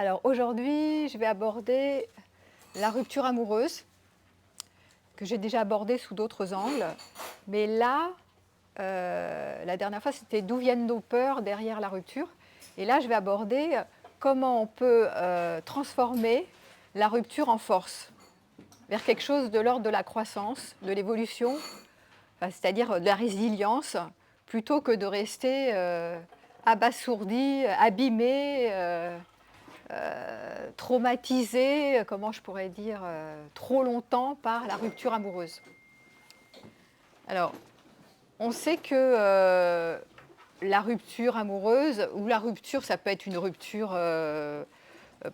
Alors aujourd'hui, je vais aborder la rupture amoureuse, que j'ai déjà abordée sous d'autres angles. Mais là, la dernière fois, c'était d'où viennent nos peurs derrière la rupture. Et là, je vais aborder comment on peut transformer la rupture en force, vers quelque chose de l'ordre de la croissance, de l'évolution, enfin, c'est-à-dire de la résilience, plutôt que de rester abasourdi, abîmé. Traumatisé, comment je pourrais dire, trop longtemps par la rupture amoureuse. Alors, on sait que la rupture amoureuse, ou la rupture, ça peut être une rupture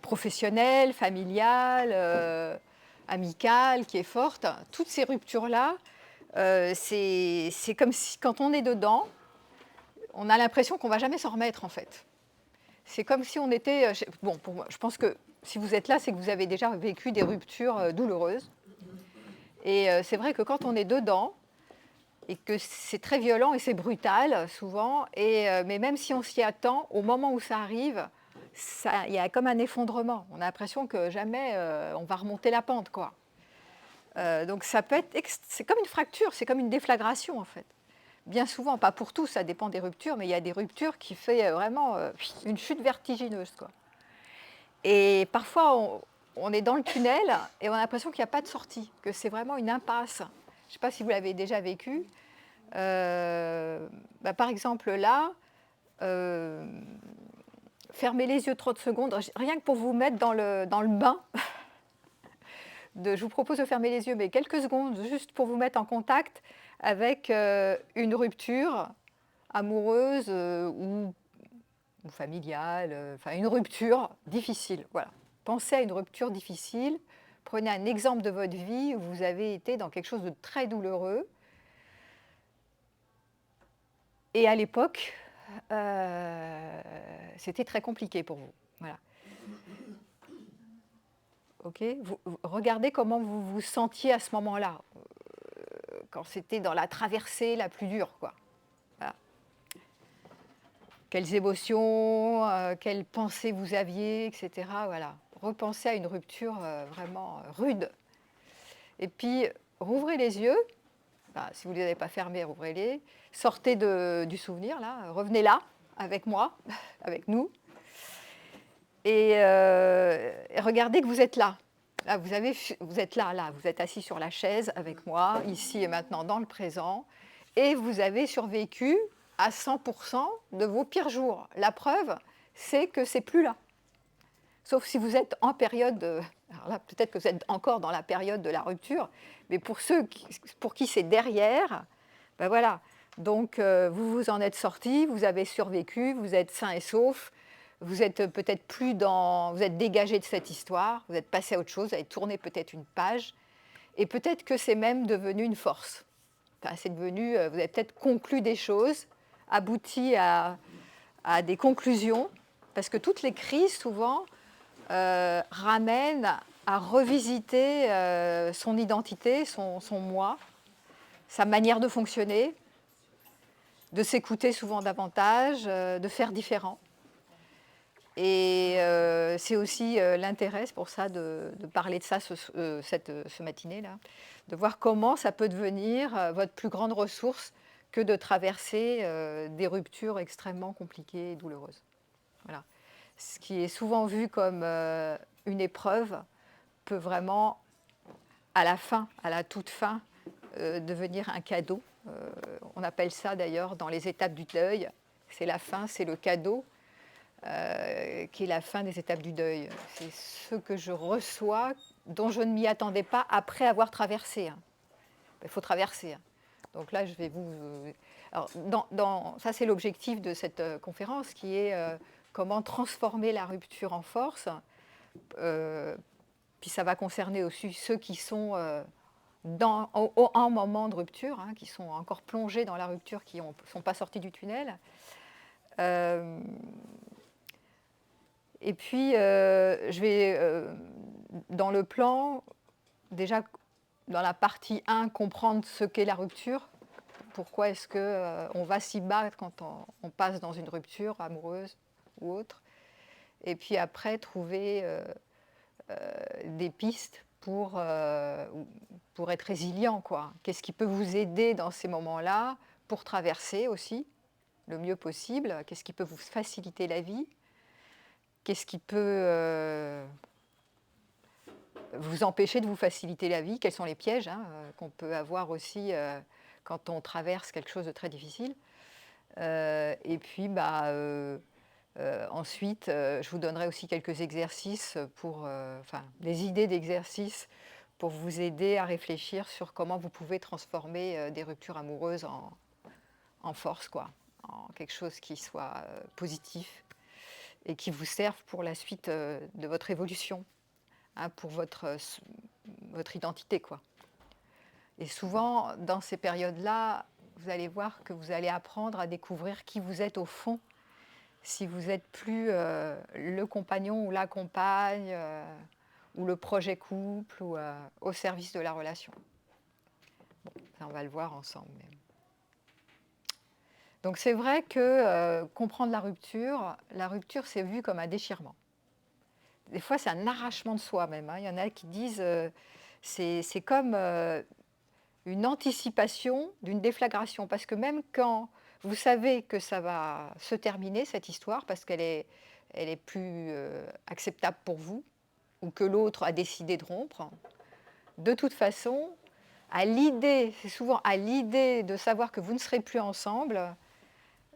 professionnelle, familiale, amicale, qui est forte. Toutes ces ruptures-là, c'est comme si quand on est dedans, on a l'impression qu'on ne va jamais s'en remettre en fait. C'est comme si on était, bon, pour moi, je pense que si vous êtes là, c'est que vous avez déjà vécu des ruptures douloureuses. Et c'est vrai que quand on est dedans, et que c'est très violent et c'est brutal souvent, mais même si on s'y attend, au moment où ça arrive, il y a comme un effondrement. On a l'impression que jamais on va remonter la pente, quoi. Donc ça peut être, c'est comme une fracture, c'est comme une déflagration en fait. Bien souvent, pas pour tous, ça dépend des ruptures, mais il y a des ruptures qui fait vraiment une chute vertigineuse, quoi. Et parfois, on est dans le tunnel et on a l'impression qu'il n'y a pas de sortie, que c'est vraiment une impasse. Je ne sais pas si vous l'avez déjà vécu. Par exemple, là, euh, fermez les yeux 30 secondes, rien que pour vous mettre dans le bain. Je vous propose de fermer les yeux, mais quelques secondes, juste pour vous mettre en contact avec une rupture amoureuse ou familiale, enfin une rupture difficile. Voilà. Pensez à une rupture difficile. Prenez un exemple de votre vie où vous avez été dans quelque chose de très douloureux. Et à l'époque, c'était très compliqué pour vous. Voilà. Ok. Regardez comment vous vous sentiez à ce moment-là, quand c'était dans la traversée la plus dure, quoi. Voilà. Quelles émotions, quelles pensées vous aviez, etc. Voilà. Repensez à une rupture vraiment rude. Et puis, rouvrez les yeux. Enfin, si vous ne les avez pas fermés, rouvrez-les. Sortez du souvenir, là. Revenez là, avec moi, avec nous. Et regardez que vous êtes là. Là, vous êtes là, vous êtes assis sur la chaise avec moi, ici et maintenant, dans le présent. Et vous avez survécu à 100% de vos pires jours. La preuve, c'est que c'est plus là. Sauf si vous êtes en période, alors là peut-être que vous êtes encore dans la période de la rupture, mais pour ceux pour qui c'est derrière, ben voilà. Donc vous vous en êtes sortis, vous avez survécu, vous êtes sain et sauf, vous êtes peut-être plus dans, vous êtes dégagé de cette histoire, vous êtes passé à autre chose, vous avez tourné peut-être une page, et peut-être que c'est même devenu une force. Enfin, c'est devenu, vous avez peut-être conclu des choses, abouti à des conclusions, parce que toutes les crises souvent ramène à revisiter son identité, son moi, sa manière de fonctionner, de s'écouter souvent davantage, de faire différent. Et c'est aussi l'intérêt, c'est pour ça de parler de ça ce matinée-là, de voir comment ça peut devenir votre plus grande ressource que de traverser des ruptures extrêmement compliquées et douloureuses. Voilà. Ce qui est souvent vu comme une épreuve peut vraiment, à la fin, à la toute fin, devenir un cadeau. On appelle ça d'ailleurs dans les étapes du deuil, c'est la fin, c'est le cadeau qui est la fin des étapes du deuil. C'est ce que je reçois, dont je ne m'y attendais pas après avoir traversé. Il faut traverser. Donc là, je vais vous... Alors, ça, c'est l'objectif de cette conférence, qui est comment transformer la rupture en force. Puis ça va concerner aussi ceux qui sont en moment de rupture, qui sont encore plongés dans la rupture, qui ne sont pas sortis du tunnel. Et puis, je vais, dans le plan, déjà, dans la partie 1, comprendre ce qu'est la rupture. Pourquoi est-ce qu'on va s'y battre quand on passe dans une rupture amoureuse ou autre. et puis après trouver des pistes pour être résilient, quoi. Qu'est-ce qui peut vous aider dans ces moments-là pour traverser aussi le mieux possible? Qu'est-ce qui peut vous faciliter la vie? Qu'est-ce qui peut vous empêcher de vous faciliter la vie? Quels sont les pièges, hein, qu'on peut avoir aussi quand on traverse quelque chose de très difficile? Et puis, ensuite, je vous donnerai aussi quelques exercices enfin, des idées d'exercices pour vous aider à réfléchir sur comment vous pouvez transformer des ruptures amoureuses en force, quoi, en quelque chose qui soit positif et qui vous serve pour la suite de votre évolution, hein, pour votre identité, quoi. Et souvent, dans ces périodes-là, vous allez voir que vous allez apprendre à découvrir qui vous êtes au fond, si vous êtes plus le compagnon ou la compagne, ou le projet couple, ou au service de la relation. Bon, ça, on va le voir ensemble. Donc c'est vrai que comprendre la rupture c'est vu comme un déchirement. Des fois c'est un arrachement de soi même, hein. Il y en a qui disent c'est comme une anticipation d'une déflagration, parce que même quand vous savez que ça va se terminer, cette histoire, parce elle est plus acceptable pour vous, ou que l'autre a décidé de rompre, de toute façon, c'est souvent à l'idée de savoir que vous ne serez plus ensemble,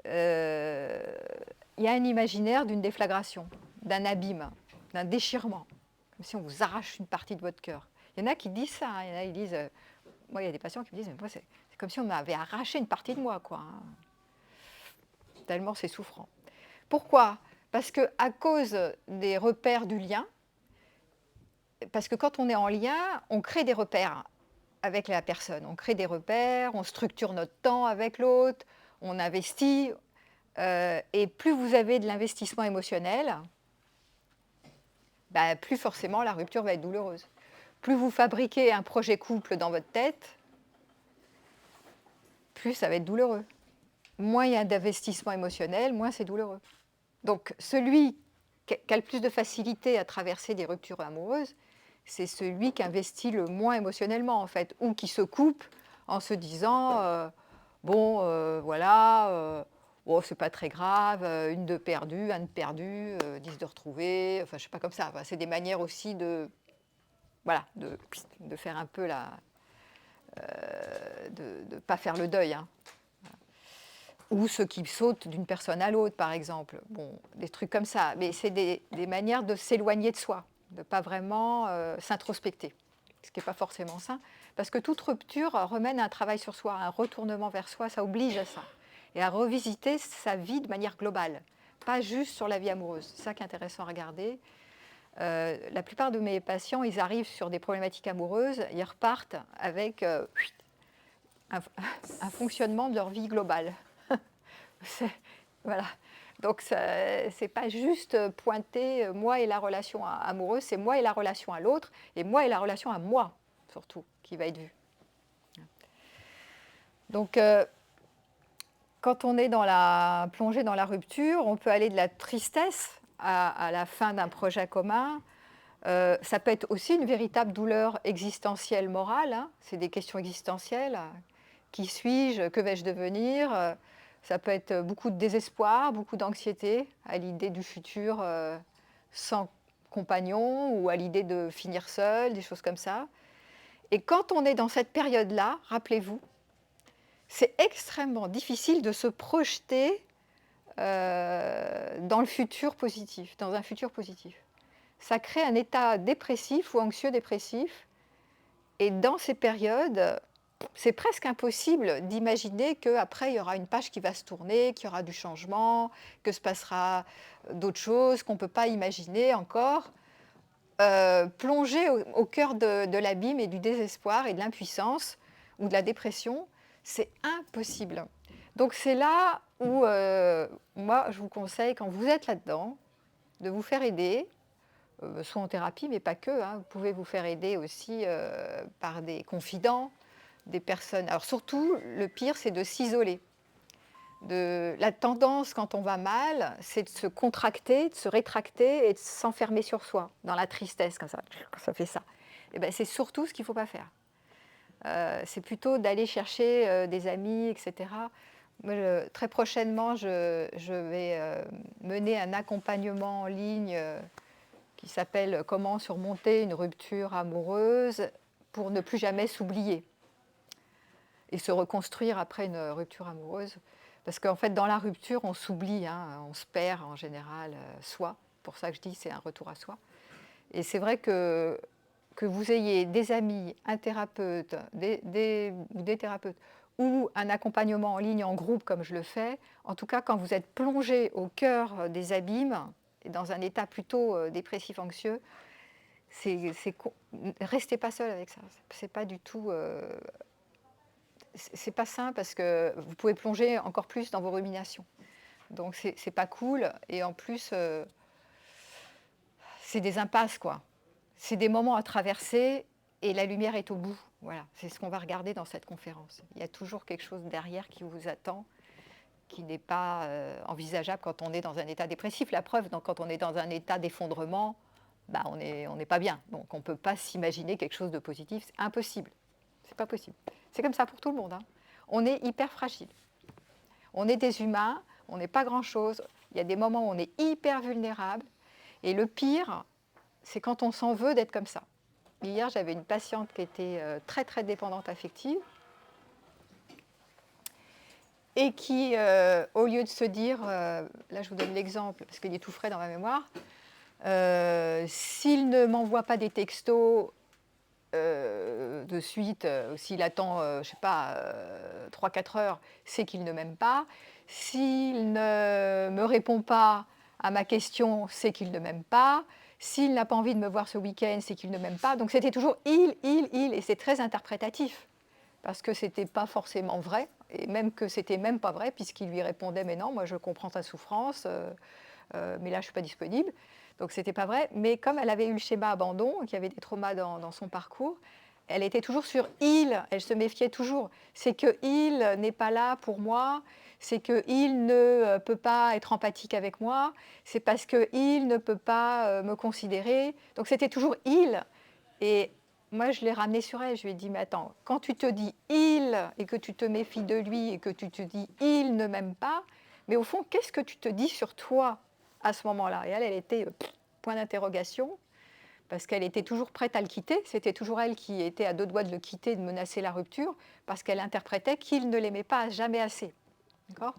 il y a un imaginaire d'une déflagration, d'un abîme, d'un déchirement, comme si on vous arrache une partie de votre cœur. Il y en a qui disent ça, hein. Il y en a qui disent, moi il y a des patients qui me disent, mais moi c'est comme si on m'avait arraché une partie de moi, quoi, hein. Tellement c'est souffrant. Pourquoi? Parce que à cause des repères du lien, parce que quand on est en lien, on crée des repères avec la personne. On crée des repères, on structure notre temps avec l'autre, on investit. Et plus vous avez de l'investissement émotionnel, plus forcément la rupture va être douloureuse. Plus vous fabriquez un projet couple dans votre tête, plus ça va être douloureux. Moins il y a d'investissement émotionnel, moins c'est douloureux. Donc celui qui a le plus de facilité à traverser des ruptures amoureuses, c'est celui qui investit le moins émotionnellement en fait, ou qui se coupe en se disant voilà, oh, c'est pas très grave, une de perdue, un de perdu, 10 de retrouvés, enfin je sais pas comme ça. Enfin, c'est des manières aussi voilà, de faire un peu de ne pas faire le deuil, hein. Ou ceux qui sautent d'une personne à l'autre, par exemple. Bon, des trucs comme ça. Mais c'est des manières de s'éloigner de soi, de ne pas vraiment s'introspecter, ce qui n'est pas forcément sain. Parce que toute rupture remène à un travail sur soi, un retournement vers soi, ça oblige à ça. Et à revisiter sa vie de manière globale, pas juste sur la vie amoureuse. C'est ça qui est intéressant à regarder. La plupart de mes patients, ils arrivent sur des problématiques amoureuses, ils repartent avec un fonctionnement de leur vie globale. Voilà. Donc, ce n'est pas juste pointer moi et la relation amoureuse, c'est moi et la relation à l'autre, et moi et la relation à moi, surtout, qui va être vue. Donc, quand on est plongé dans la rupture, on peut aller de la tristesse à la fin d'un projet commun. Ça peut être aussi une véritable douleur existentielle morale, hein. C'est des questions existentielles. Qui suis-je? Que vais-je devenir? Ça peut être beaucoup de désespoir, beaucoup d'anxiété à l'idée du futur sans compagnon, ou à l'idée de finir seul, des choses comme ça. Et quand on est dans cette période-là, rappelez-vous, c'est extrêmement difficile de se projeter dans le futur positif, dans un futur positif. Ça crée un état dépressif ou anxieux-dépressif. Et dans ces périodes, c'est presque impossible d'imaginer qu'après, il y aura une page qui va se tourner, qu'il y aura du changement, que se passera d'autres choses qu'on ne peut pas imaginer encore. Plonger au cœur de l'abîme et du désespoir et de l'impuissance ou de la dépression, c'est impossible. Donc c'est là où, moi, je vous conseille, quand vous êtes là-dedans, de vous faire aider, soit en thérapie, mais pas que, hein. Vous pouvez vous faire aider aussi par des confidents, des personnes. Alors surtout, le pire, c'est de s'isoler. La tendance, quand on va mal, c'est de se contracter, de se rétracter et de s'enfermer sur soi, dans la tristesse, comme ça, quand ça fait ça. Et ben, c'est surtout ce qu'il ne faut pas faire. C'est plutôt d'aller chercher des amis, etc. Moi, très prochainement, je vais mener un accompagnement en ligne qui s'appelle Comment surmonter une rupture amoureuse pour ne plus jamais s'oublier et se reconstruire après une rupture amoureuse. Parce qu'en fait, dans la rupture, on s'oublie, hein, on se perd en général soi. C'est pour ça que je dis c'est un retour à soi. Et c'est vrai que vous ayez des amis, un thérapeute, des thérapeutes, ou un accompagnement en ligne, en groupe, comme je le fais, en tout cas, quand vous êtes plongé au cœur des abîmes, et dans un état plutôt dépressif, anxieux, restez pas seul avec ça. C'est pas du tout... c'est pas sain parce que vous pouvez plonger encore plus dans vos ruminations. Donc c'est pas cool. Et en plus, c'est des impasses, quoi. C'est des moments à traverser et la lumière est au bout. Voilà, c'est ce qu'on va regarder dans cette conférence. Il y a toujours quelque chose derrière qui vous attend, qui n'est pas envisageable quand on est dans un état dépressif. La preuve, donc, quand on est dans un état d'effondrement, bah, on n'est pas bien. Donc on ne peut pas s'imaginer quelque chose de positif. C'est impossible. C'est pas possible. C'est comme ça pour tout le monde, hein. On est hyper fragile. On est des humains, on n'est pas grand-chose. Il y a des moments où on est hyper vulnérable. Et le pire, c'est quand on s'en veut d'être comme ça. Hier, j'avais une patiente qui était très très dépendante affective et qui, au lieu de se dire, là je vous donne l'exemple parce qu'il est tout frais dans ma mémoire, s'il ne m'envoie pas des textos de suite, s'il attend, je ne sais pas, 3-4 heures, c'est qu'il ne m'aime pas. S'il ne me répond pas à ma question, c'est qu'il ne m'aime pas. S'il n'a pas envie de me voir ce week-end, c'est qu'il ne m'aime pas. Donc c'était toujours il, et c'est très interprétatif, parce que ce n'était pas forcément vrai, et même que c'était même pas vrai, puisqu'il lui répondait, mais non, moi je comprends ta souffrance, mais là je ne suis pas disponible. Donc c'était pas vrai, mais comme elle avait eu le schéma abandon, qu'il y avait des traumas dans son parcours, elle était toujours sur il, elle se méfiait toujours. C'est que il n'est pas là pour moi, c'est que il ne peut pas être empathique avec moi, c'est parce que il ne peut pas me considérer. Donc c'était toujours il. Et moi je l'ai ramené sur elle, je lui ai dit mais attends, quand tu te dis il et que tu te méfies de lui et que tu te dis il ne m'aime pas, mais au fond qu'est-ce que tu te dis sur toi à ce moment-là? Et elle était point d'interrogation parce qu'elle était toujours prête à le quitter. C'était toujours elle qui était à deux doigts de le quitter, de menacer la rupture, parce qu'elle interprétait qu'il ne l'aimait pas jamais assez. D'accord?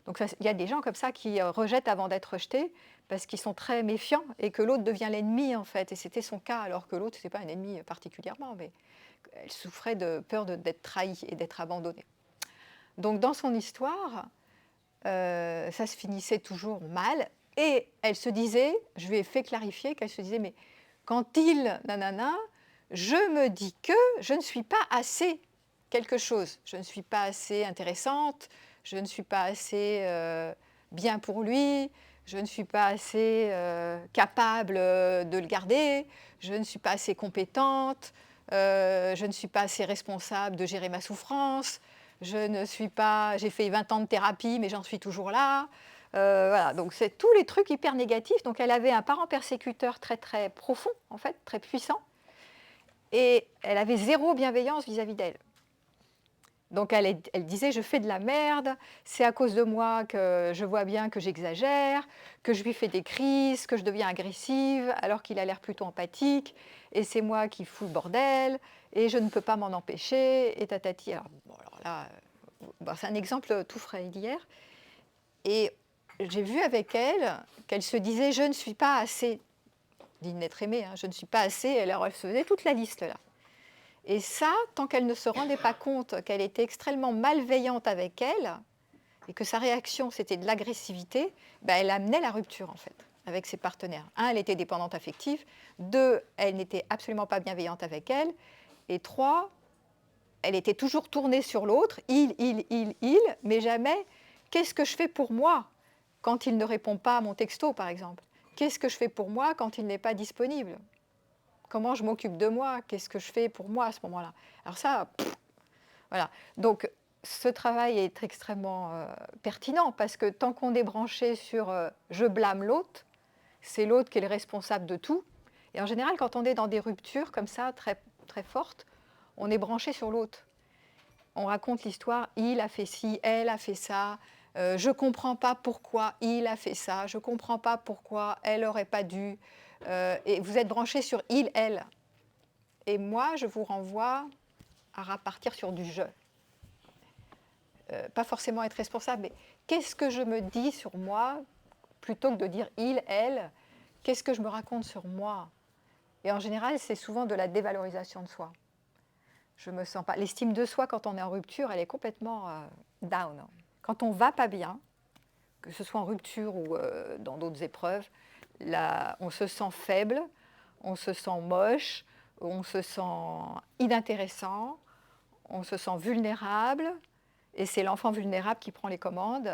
Donc il y a des gens comme ça qui rejettent avant d'être rejetés, parce qu'ils sont très méfiants et que l'autre devient l'ennemi, en fait. Et c'était son cas, alors que l'autre, ce n'était pas un ennemi particulièrement, mais elle souffrait de peur d'être trahie et d'être abandonnée. Donc dans son histoire, ça se finissait toujours mal. Et elle se disait, je lui ai fait clarifier qu'elle se disait, mais quand il, nanana, je me dis que je ne suis pas assez quelque chose. Je ne suis pas assez intéressante, je ne suis pas assez bien pour lui, je ne suis pas assez capable de le garder, je ne suis pas assez compétente, je ne suis pas assez responsable de gérer ma souffrance, je ne suis pas, j'ai fait 20 ans de thérapie, mais j'en suis toujours là. Voilà, donc c'est tous les trucs hyper négatifs. Donc elle avait un parent persécuteur très très profond, en fait, très puissant, et elle avait zéro bienveillance vis-à-vis d'elle. Donc elle disait, je fais de la merde, c'est à cause de moi que je vois bien que j'exagère, que je lui fais des crises, que je deviens agressive, alors qu'il a l'air plutôt empathique, et c'est moi qui fous le bordel, et je ne peux pas m'en empêcher, et tatati. Alors là, c'est un exemple tout frais d'hier. Et j'ai vu avec elle qu'elle se disait, je ne suis pas assez digne d'être aimée, hein, je ne suis pas assez, alors elle se faisait toute la liste là. Et ça, tant qu'elle ne se rendait pas compte qu'elle était extrêmement malveillante avec elle, et que sa réaction c'était de l'agressivité, elle amenait la rupture en fait, avec ses partenaires. Un, elle était dépendante affective, deux, elle n'était absolument pas bienveillante avec elle, et trois, elle était toujours tournée sur l'autre, il, mais jamais, qu'est-ce que je fais pour moi quand il ne répond pas à mon texto par exemple? Qu'est-ce que je fais pour moi quand il n'est pas disponible? Comment je m'occupe de moi? Qu'est-ce que je fais pour moi à ce moment-là? Alors ça, voilà. Donc, ce travail est extrêmement pertinent parce que tant qu'on est branché sur je blâme l'autre, c'est l'autre qui est le responsable de tout. Et en général, quand on est dans des ruptures comme ça, très, très fortes, on est branché sur l'autre. On raconte l'histoire, il a fait ci, elle a fait ça, je ne comprends pas pourquoi il a fait ça, je ne comprends pas pourquoi elle n'aurait pas dû. Et vous êtes branché sur il, elle. Et moi, je vous renvoie à repartir sur du je. Pas forcément être responsable, mais qu'est-ce que je me dis sur moi plutôt que de dire il, elle, qu'est-ce que je me raconte sur moi? Et en général, c'est souvent de la dévalorisation de soi. Je me sens pas. L'estime de soi, quand on est en rupture, elle est complètement down. Quand on va pas bien, que ce soit en rupture ou dans d'autres épreuves, là, on se sent faible, on se sent moche, on se sent inintéressant, on se sent vulnérable, et c'est l'enfant vulnérable qui prend les commandes.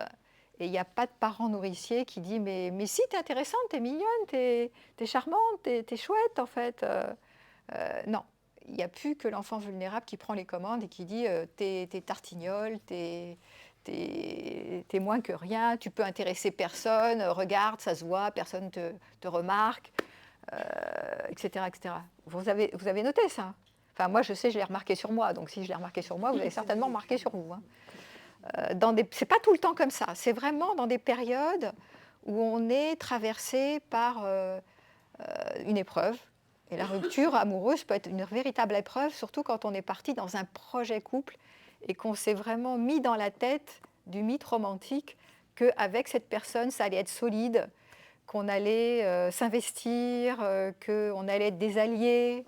Et il n'y a pas de parent nourricier qui dit mais si, t'es intéressante, t'es mignonne, t'es charmante, t'es chouette en fait. Non, il n'y a plus que l'enfant vulnérable qui prend les commandes et qui dit t'es tartignole, t'es moins que rien, tu peux intéresser personne, regarde, ça se voit, personne te remarque, etc., etc. Vous avez noté ça? Enfin, moi, je sais, je l'ai remarqué sur moi, donc si je l'ai remarqué sur moi, vous avez certainement remarqué sur vous. Hein. C'est pas tout le temps comme ça, c'est vraiment dans des périodes où on est traversé par une épreuve. Et la rupture amoureuse peut être une véritable épreuve, surtout quand on est parti dans un projet couple et qu'on s'est vraiment mis dans la tête du mythe romantique qu'avec cette personne, ça allait être solide, qu'on allait s'investir, qu'on allait être des alliés,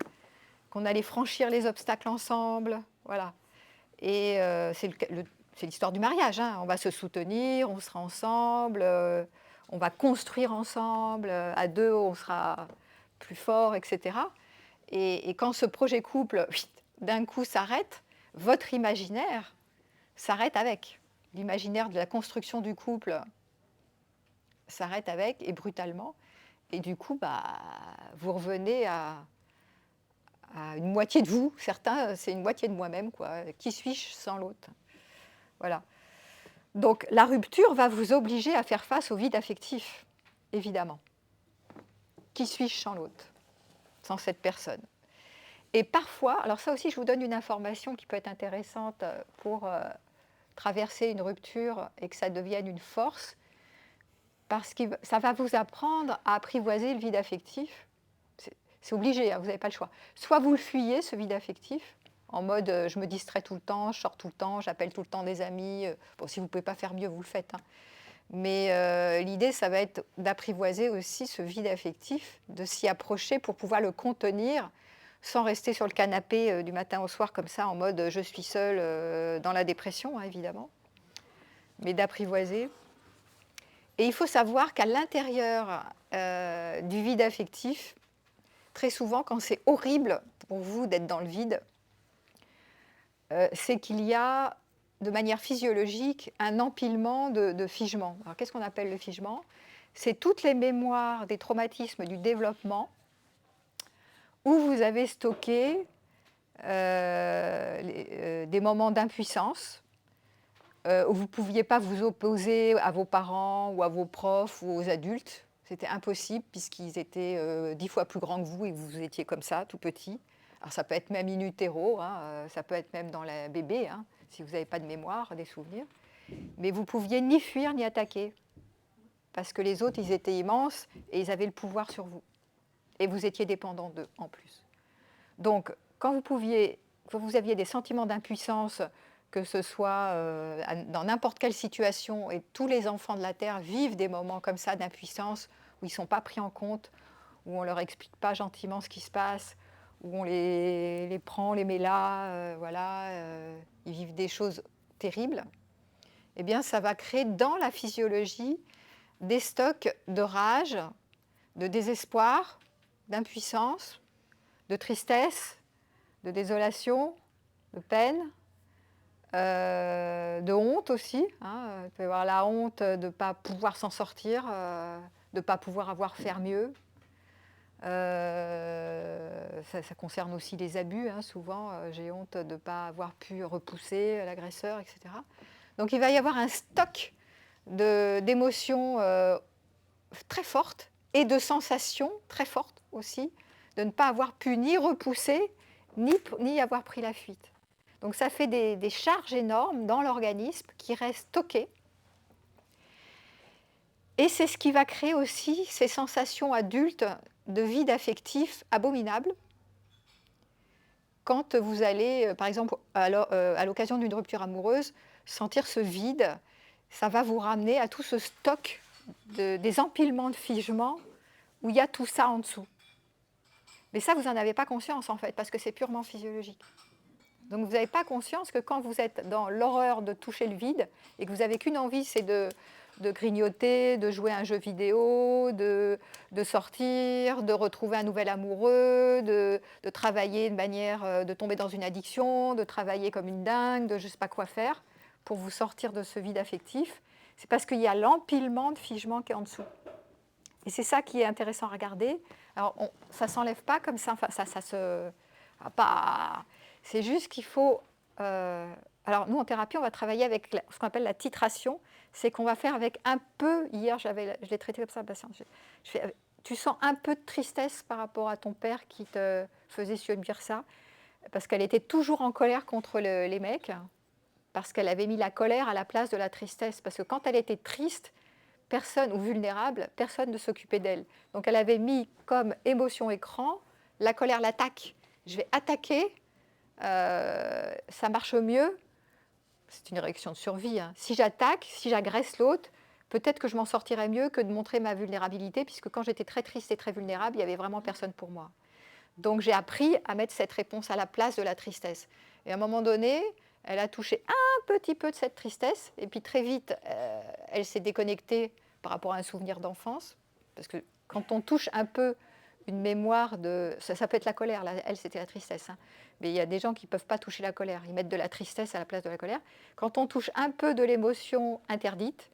qu'on allait franchir les obstacles ensemble. Voilà. Et c'est l'histoire du mariage. Hein. On va se soutenir, on sera ensemble, on va construire ensemble, à deux, on sera plus fort, etc. Et quand ce projet couple, d'un coup, s'arrête, votre imaginaire s'arrête avec. L'imaginaire de la construction du couple s'arrête avec, et brutalement. Et du coup, vous revenez à une moitié de vous. Certains, c'est une moitié de moi-même, quoi. Qui suis-je sans l'autre? Voilà. Donc, la rupture va vous obliger à faire face au vide affectif, évidemment. Qui suis-je sans l'autre? Sans cette personne? Et parfois, alors ça aussi, je vous donne une information qui peut être intéressante pour traverser une rupture et que ça devienne une force, parce que ça va vous apprendre à apprivoiser le vide affectif. C'est obligé, hein, vous n'avez pas le choix. Soit vous le fuyez, ce vide affectif, en mode je me distrais tout le temps, je sors tout le temps, j'appelle tout le temps des amis. Bon, si vous ne pouvez pas faire mieux, vous le faites. Hein. Mais l'idée, ça va être d'apprivoiser aussi ce vide affectif, de s'y approcher pour pouvoir le contenir, sans rester sur le canapé du matin au soir comme ça, en mode je suis seule dans la dépression, hein, évidemment, mais d'apprivoiser. Et il faut savoir qu'à l'intérieur du vide affectif, très souvent, quand c'est horrible pour vous d'être dans le vide, c'est qu'il y a, de manière physiologique, un empilement de figements. Alors, qu'est-ce qu'on appelle le figement? C'est toutes les mémoires des traumatismes du développement où vous avez stocké des moments d'impuissance, où vous ne pouviez pas vous opposer à vos parents ou à vos profs ou aux adultes. C'était impossible puisqu'ils étaient 10 fois plus grands que vous et vous étiez comme ça, tout petit. Alors ça peut être même in utero, hein, ça peut être même dans le bébé, hein, si vous n'avez pas de mémoire, des souvenirs. Mais vous ne pouviez ni fuir ni attaquer parce que les autres, ils étaient immenses et ils avaient le pouvoir sur vous. Et vous étiez dépendant d'eux en plus. Donc, quand vous aviez des sentiments d'impuissance, que ce soit dans n'importe quelle situation, et tous les enfants de la Terre vivent des moments comme ça d'impuissance, où ils ne sont pas pris en compte, où on ne leur explique pas gentiment ce qui se passe, où on les prend, les met là, ils vivent des choses terribles, eh bien, ça va créer dans la physiologie des stocks de rage, de désespoir, d'impuissance, de tristesse, de désolation, de peine, de honte aussi. Hein. Il peut y avoir la honte de ne pas pouvoir s'en sortir, de ne pas pouvoir faire mieux, ça concerne aussi les abus, hein, souvent, j'ai honte de ne pas avoir pu repousser l'agresseur, etc. Donc il va y avoir un stock d'émotions très fortes et de sensations très fortes aussi, de ne pas avoir pu ni repousser, ni avoir pris la fuite. Donc ça fait des charges énormes dans l'organisme qui restent stockées. Et c'est ce qui va créer aussi ces sensations adultes de vide affectif abominable. Quand vous allez, par exemple, à l'occasion d'une rupture amoureuse, sentir ce vide, ça va vous ramener à tout ce stock des empilements de figements où il y a tout ça en dessous. Mais ça, vous n'en avez pas conscience en fait, parce que c'est purement physiologique. Donc vous n'avez pas conscience que quand vous êtes dans l'horreur de toucher le vide et que vous n'avez qu'une envie, c'est de grignoter, de jouer à un jeu vidéo, de sortir, de retrouver un nouvel amoureux, de travailler de manière, de tomber dans une addiction, de travailler comme une dingue, de je ne sais pas quoi faire pour vous sortir de ce vide affectif, c'est parce qu'il y a l'empilement de figements qui est en dessous. Et c'est ça qui est intéressant à regarder. Alors ça ne s'enlève pas comme ça, enfin, ça se... Pas, c'est juste qu'il faut... alors nous en thérapie, on va travailler avec ce qu'on appelle la titration. C'est qu'on va faire avec un peu, hier je l'ai traité comme ça, patiente, tu sens un peu de tristesse par rapport à ton père qui te faisait subir ça, parce qu'elle était toujours en colère contre les mecs, parce qu'elle avait mis la colère à la place de la tristesse, parce que quand elle était triste, personne, ou vulnérable, personne ne s'occupait d'elle. Donc elle avait mis comme émotion écran la colère, l'attaque. Je vais attaquer, ça marche mieux. C'est une réaction de survie, hein. Si j'attaque, si j'agresse l'autre, peut-être que je m'en sortirais mieux que de montrer ma vulnérabilité, puisque quand j'étais très triste et très vulnérable, il n'y avait vraiment personne pour moi. Donc j'ai appris à mettre cette réponse à la place de la tristesse. Et à un moment donné, elle a touché un petit peu de cette tristesse, et puis très vite, elle s'est déconnectée par rapport à un souvenir d'enfance, parce que quand on touche un peu une mémoire de... Ça peut être la colère, là, elle c'était la tristesse, hein. Mais il y a des gens qui ne peuvent pas toucher la colère, ils mettent de la tristesse à la place de la colère. Quand on touche un peu de l'émotion interdite,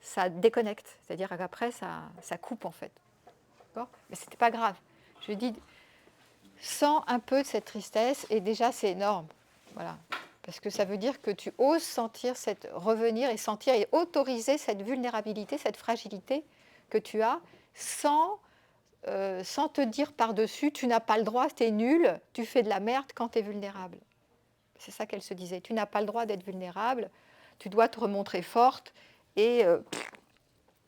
ça déconnecte, c'est-à-dire qu'après ça coupe en fait. D'accord ? Mais ce n'était pas grave. Je dis, sens un peu de cette tristesse et déjà c'est énorme. Voilà. Parce que ça veut dire que tu oses sentir revenir et sentir et autoriser cette vulnérabilité, cette fragilité que tu as sans te dire par-dessus, tu n'as pas le droit, tu es nul, tu fais de la merde quand tu es vulnérable. C'est ça qu'elle se disait. Tu n'as pas le droit d'être vulnérable, tu dois te remontrer forte et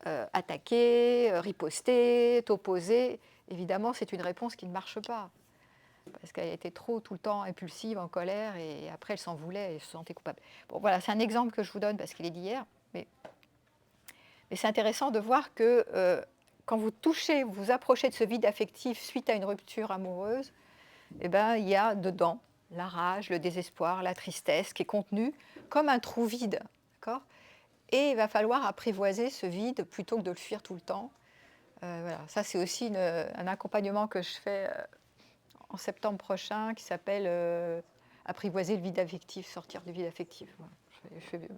attaquer, riposter, t'opposer. Évidemment, c'est une réponse qui ne marche pas. Parce qu'elle était trop tout le temps impulsive, en colère, et après elle s'en voulait et se sentait coupable. Bon, voilà, c'est un exemple que je vous donne parce qu'il est d'hier. Mais c'est intéressant de voir que quand vous touchez, vous vous approchez de ce vide affectif suite à une rupture amoureuse, eh ben, il y a dedans la rage, le désespoir, la tristesse qui est contenue comme un trou vide. D'accord ? Et il va falloir apprivoiser ce vide plutôt que de le fuir tout le temps. Voilà. Ça, c'est aussi un accompagnement que je fais en septembre prochain qui s'appelle apprivoiser le vide affectif, sortir du vide affectif. Voilà. Je fais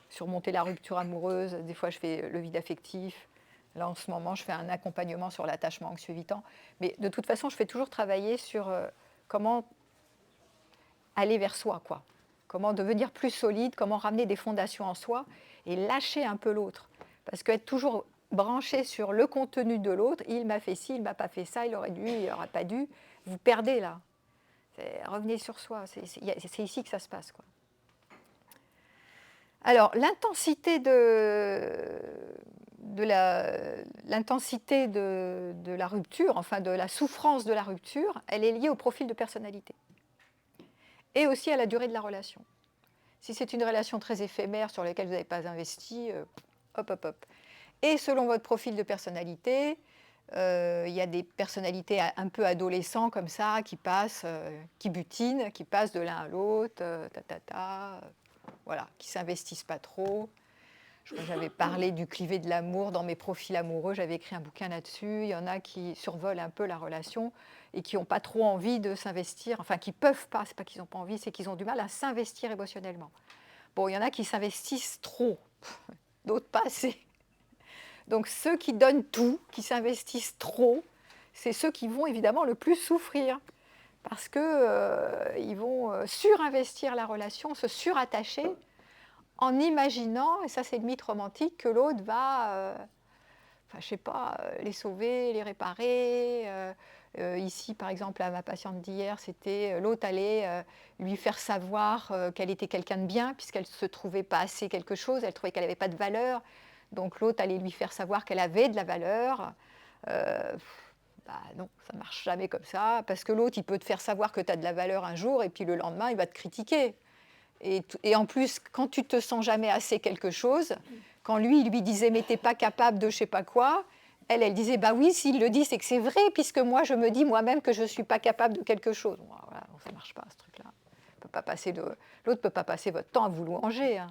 surmonter la rupture amoureuse, des fois je fais le vide affectif. Là, en ce moment, je fais un accompagnement sur l'attachement anxieux évitant. Mais de toute façon, je fais toujours travailler sur comment aller vers soi, quoi. Comment devenir plus solide, comment ramener des fondations en soi et lâcher un peu l'autre. Parce qu'être toujours branché sur le contenu de l'autre, il m'a fait ci, il ne m'a pas fait ça, il aurait dû, il n'aurait pas dû, vous perdez là. Revenez sur soi, c'est ici que ça se passe, quoi. Alors, l'intensité de la rupture, enfin de la souffrance de la rupture, elle est liée au profil de personnalité et aussi à la durée de la relation. Si c'est une relation très éphémère sur laquelle vous n'avez pas investi, hop, hop, hop. Et selon votre profil de personnalité, il y a des personnalités un peu adolescents comme ça qui passent, qui butinent, qui passent de l'un à l'autre, voilà, qui ne s'investissent pas trop. J'avais parlé du clivé de l'amour dans mes profils amoureux, j'avais écrit un bouquin là-dessus. Il y en a qui survolent un peu la relation et qui n'ont pas trop envie de s'investir, enfin qui ne peuvent pas, c'est pas qu'ils n'ont pas envie, c'est qu'ils ont du mal à s'investir émotionnellement. Bon, il y en a qui s'investissent trop, d'autres pas assez. Donc ceux qui donnent tout, qui s'investissent trop, c'est ceux qui vont évidemment le plus souffrir. parce qu'ils vont surinvestir la relation, se surattacher en imaginant, et ça c'est le mythe romantique, que l'autre va, enfin, je sais pas, les sauver, les réparer. Ici, par exemple, à ma patiente d'hier, c'était l'autre allait lui faire savoir qu'elle était quelqu'un de bien, puisqu'elle ne se trouvait pas assez quelque chose, elle trouvait qu'elle n'avait pas de valeur. Donc l'autre allait lui faire savoir qu'elle avait de la valeur. Euh, Bah non, ça ne marche jamais comme ça, parce que l'autre, il peut te faire savoir que tu as de la valeur un jour, et puis le lendemain, il va te critiquer. Et en plus, quand tu te sens jamais assez quelque chose, quand lui, il lui disait mais t'es pas capable de je sais pas quoi, elle disait bah oui, s'il le dit, c'est que c'est vrai, puisque moi je me dis moi-même que je suis pas capable de quelque chose. Bon, voilà, non, ça marche pas ce truc-là. L'autre peut pas passer votre temps à vous louanger. Hein.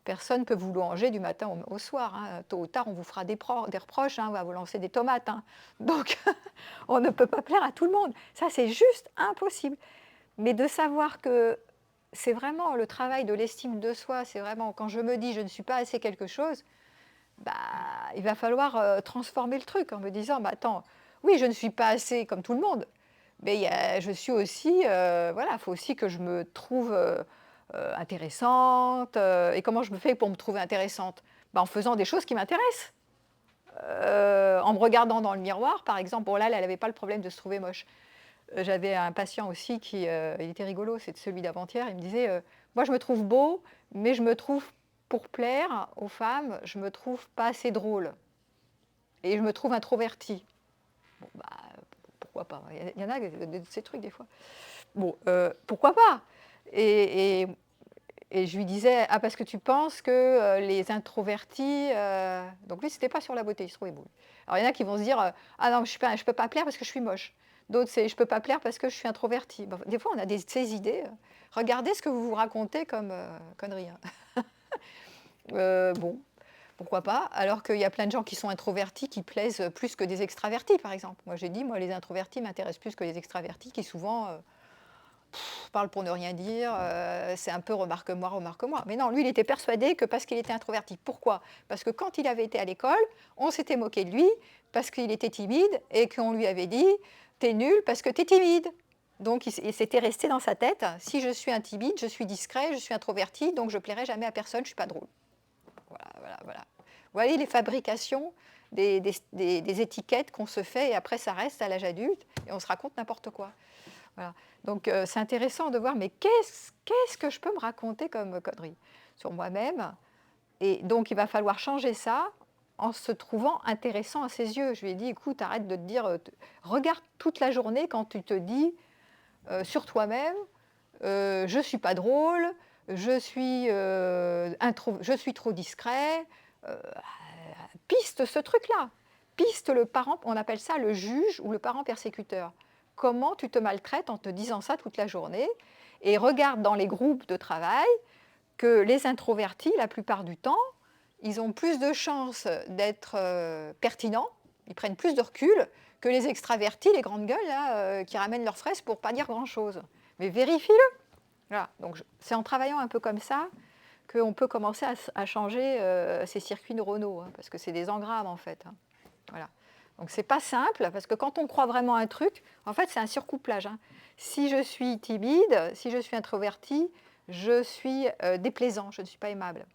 Personne ne peut vous louanger du matin au soir. Hein. Tôt ou tard, on vous fera des reproches, hein, on va vous lancer des tomates. Hein. Donc, on ne peut pas plaire à tout le monde. Ça, c'est juste impossible. Mais de savoir que c'est vraiment le travail de l'estime de soi, c'est vraiment quand je me dis je ne suis pas assez quelque chose, bah, il va falloir transformer le truc en me disant bah, attends, oui, je ne suis pas assez comme tout le monde, mais je suis aussi, voilà, il faut aussi que je me trouve intéressante. Et comment je me fais pour me trouver intéressante? Bah, en faisant des choses qui m'intéressent. En me regardant dans le miroir, par exemple, bon là, elle n'avait pas le problème de se trouver moche. J'avais un patient aussi qui, il était rigolo, c'est celui d'avant-hier, il me disait moi je me trouve beau, mais je me trouve, pour plaire aux femmes, je me trouve pas assez drôle. Et je me trouve introvertie. Bon, bah, pourquoi pas? Il y en a de ces trucs des fois. Bon, pourquoi pas? et, et, et je lui disais ah, parce que tu penses que les introvertis. Donc lui, c'était pas sur la beauté, il se trouvait beau. Alors il y en a qui vont se dire ah non, je ne peux pas plaire parce que je suis moche. D'autres, c'est je ne peux pas plaire parce que je suis introvertie. Bon, des fois, on a ces idées. Regardez ce que vous vous racontez comme conneries. Hein. Bon, pourquoi pas? Alors qu'il y a plein de gens qui sont introvertis qui plaisent plus que des extravertis, par exemple. Moi, j'ai dit, moi, les introvertis m'intéressent plus que les extravertis qui souvent parlent pour ne rien dire. C'est un peu remarque-moi, remarque-moi. Mais non, lui, il était persuadé que parce qu'il était introverti. Pourquoi? Parce que quand il avait été à l'école, on s'était moqué de lui parce qu'il était timide et qu'on lui avait dit t'es nul parce que t'es timide. Donc il s'était resté dans sa tête si je suis un timide, je suis discret, je suis introverti, donc je plairai jamais à personne, je suis pas drôle. Voilà, voilà, voilà. Vous voyez les fabrications des étiquettes qu'on se fait et après ça reste à l'âge adulte et on se raconte n'importe quoi. Voilà. Donc c'est intéressant de voir, mais qu'est-ce que je peux me raconter comme connerie sur moi-même? Et donc il va falloir changer ça en se trouvant intéressant à ses yeux. Je lui ai dit, écoute, arrête de te dire, regarde toute la journée quand tu te dis sur toi-même, je ne suis pas drôle, je suis trop discret. Euh, Piste ce truc-là. Piste le parent, on appelle ça le juge ou le parent persécuteur. Comment tu te maltraites en te disant ça toute la journée? Et regarde dans les groupes de travail que les introvertis, la plupart du temps, ils ont plus de chances d'être pertinents, ils prennent plus de recul que les extravertis, les grandes gueules, là, qui ramènent leurs fraises pour ne pas dire grand-chose. Mais vérifie-le. Voilà. Donc c'est en travaillant un peu comme ça qu'on peut commencer à changer ces circuits neuronaux, hein, parce que c'est des engrammes en fait. Hein. Voilà. Donc c'est pas simple, parce que quand on croit vraiment à un truc, en fait c'est un surcouplage. Hein. Si je suis timide, si je suis introverti, je suis déplaisant, je ne suis pas aimable.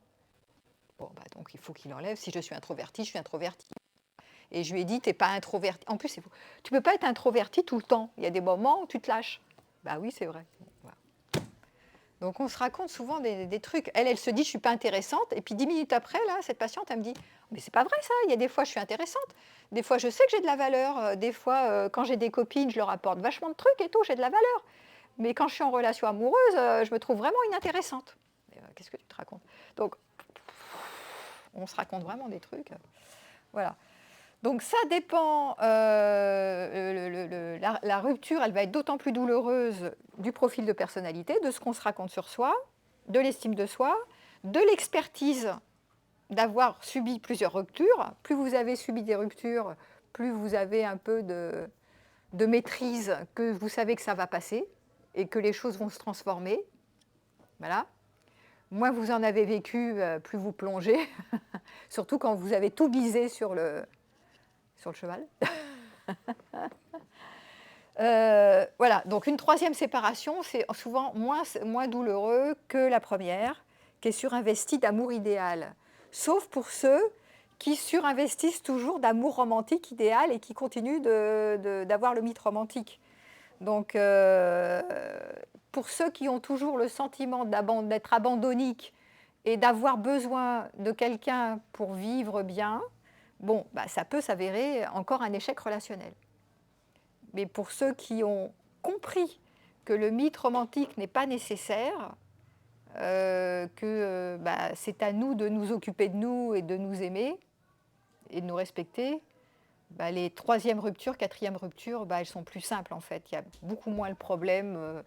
Bon, bah, donc il faut qu'il enlève. Si je suis introverti, je suis introverti. Et je lui ai dit, tu n'es pas introverti. En plus, c'est faux. Tu ne peux pas être introverti tout le temps. Il y a des moments où tu te lâches. Bah oui, c'est vrai. Voilà. Donc on se raconte souvent des trucs. Elle se dit, je ne suis pas intéressante. Et puis 10 minutes après, là, cette patiente, elle me dit, mais c'est pas vrai ça. Il y a des fois, je suis intéressante. Des fois, je sais que j'ai de la valeur. Des fois, quand j'ai des copines, je leur apporte vachement de trucs et tout, j'ai de la valeur. Mais quand je suis en relation amoureuse, je me trouve vraiment inintéressante. Qu'est-ce que tu te racontes? Donc, on se raconte vraiment des trucs. Voilà. Donc ça dépend, la rupture, elle va être d'autant plus douloureuse du profil de personnalité, de ce qu'on se raconte sur soi, de l'estime de soi, de l'expertise d'avoir subi plusieurs ruptures. Plus vous avez subi des ruptures, plus vous avez un peu de maîtrise, que vous savez que ça va passer et que les choses vont se transformer. Voilà. Moins vous en avez vécu, plus vous plongez, surtout quand vous avez tout misé sur le cheval. Voilà, donc une troisième séparation, c'est souvent moins douloureux que la première, qui est surinvestie d'amour idéal. Sauf pour ceux qui surinvestissent toujours d'amour romantique idéal et qui continuent d'avoir le mythe romantique. Donc, pour ceux qui ont toujours le sentiment d'être abandonniques et d'avoir besoin de quelqu'un pour vivre bien, bon, bah, ça peut s'avérer encore un échec relationnel. Mais pour ceux qui ont compris que le mythe romantique n'est pas nécessaire, que bah, c'est à nous de nous occuper de nous et de nous aimer et de nous respecter, bah, les troisième ruptures, quatrième ruptures, bah, elles sont plus simples en fait. Il y a beaucoup moins le problème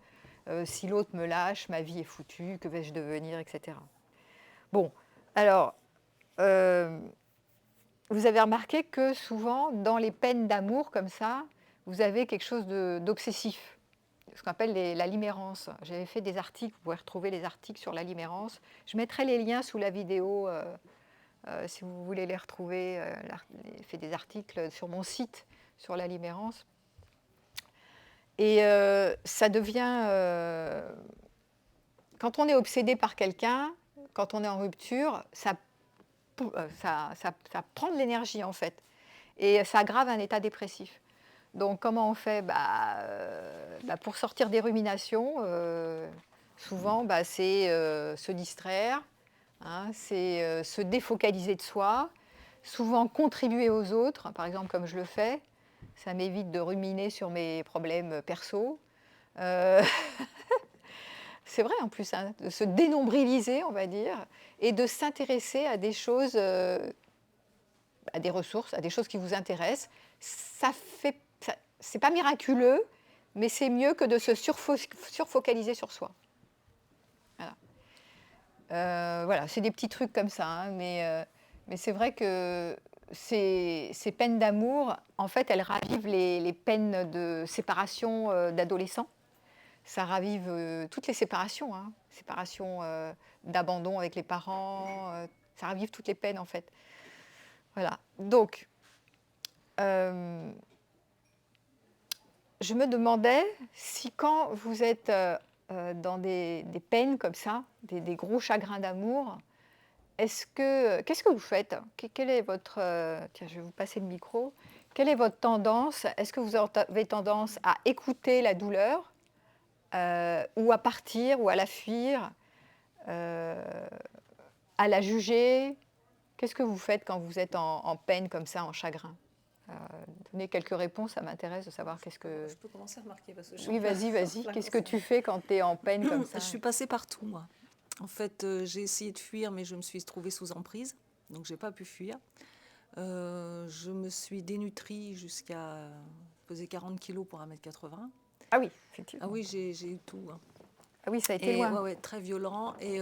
si l'autre me lâche, ma vie est foutue, que vais-je devenir, etc. Bon, alors, euh, vous avez remarqué que souvent, dans les peines d'amour comme ça, vous avez quelque chose d'obsessif, ce qu'on appelle la limérance. J'avais fait des articles, vous pouvez retrouver les articles sur la limérance. Je mettrai les liens sous la vidéo si vous voulez les retrouver. J'ai fait des articles sur mon site sur la limérance. Et ça devient... quand on est obsédé par quelqu'un, quand on est en rupture, ça prend de l'énergie en fait. Et ça aggrave un état dépressif. Donc comment on fait pour sortir des ruminations, souvent c'est se distraire, hein, c'est se défocaliser de soi, souvent contribuer aux autres, par exemple comme je le fais, ça m'évite de ruminer sur mes problèmes perso. Euh, c'est vrai en plus, hein, de se dénombriliser, on va dire, et de s'intéresser à des choses, à des ressources, à des choses qui vous intéressent. C'est pas miraculeux, mais c'est mieux que de se surfocaliser sur soi. Voilà. Voilà, c'est des petits trucs comme ça, hein, mais c'est vrai que ces peines d'amour, en fait, elles ravivent les peines de séparation d'adolescents. Ça ravive toutes les séparations, hein, séparation d'abandon avec les parents, ça ravive toutes les peines, en fait. Voilà. Donc, je me demandais si quand vous êtes dans des peines comme ça, des gros chagrins d'amour, qu'est-ce que vous faites? Quel est votre... tiens, je vais vous passer le micro. Quelle est votre tendance? Est-ce que vous avez tendance à écouter la douleur ou à partir ou à la fuir, euh, à la juger? Qu'est-ce que vous faites quand vous êtes en peine comme ça, en chagrin? Donnez quelques réponses, ça m'intéresse de savoir qu'est-ce que... Je peux commencer à remarquer parce que je suis Oui, en plein, vas-y, vas-y. plein Qu'est-ce que concert. tu fais quand tu es en peine comme Je ça? suis passée partout, moi. En fait, j'ai essayé de fuir, mais je me suis trouvée sous emprise, donc j'ai pas pu fuir. Je me suis dénutrie jusqu'à peser 40 kilos pour 1,80 m. Ah oui, Ah effectivement. oui, j'ai eu tout, hein. Ah oui, ça a été Et loin. ouais, ouais, très violent. Et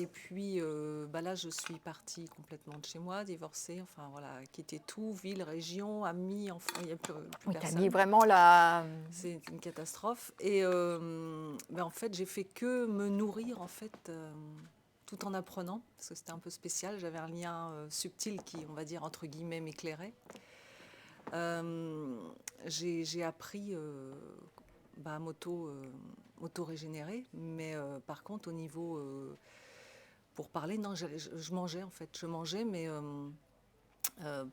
puis là, je suis partie complètement de chez moi, divorcée, enfin voilà, quitter tout, ville, région, amis, enfants, il n'y a plus Oui, tu as mis personne. vraiment la... C'est une catastrophe. Et en fait, j'ai fait que me nourrir, en fait, tout en apprenant, parce que c'était un peu spécial. J'avais un lien subtil qui, on va dire, entre guillemets, m'éclairait. J'ai appris à m'auto-régénérer, mais par contre, au niveau... pour parler, non, je mangeais, en fait. Je mangeais, mais...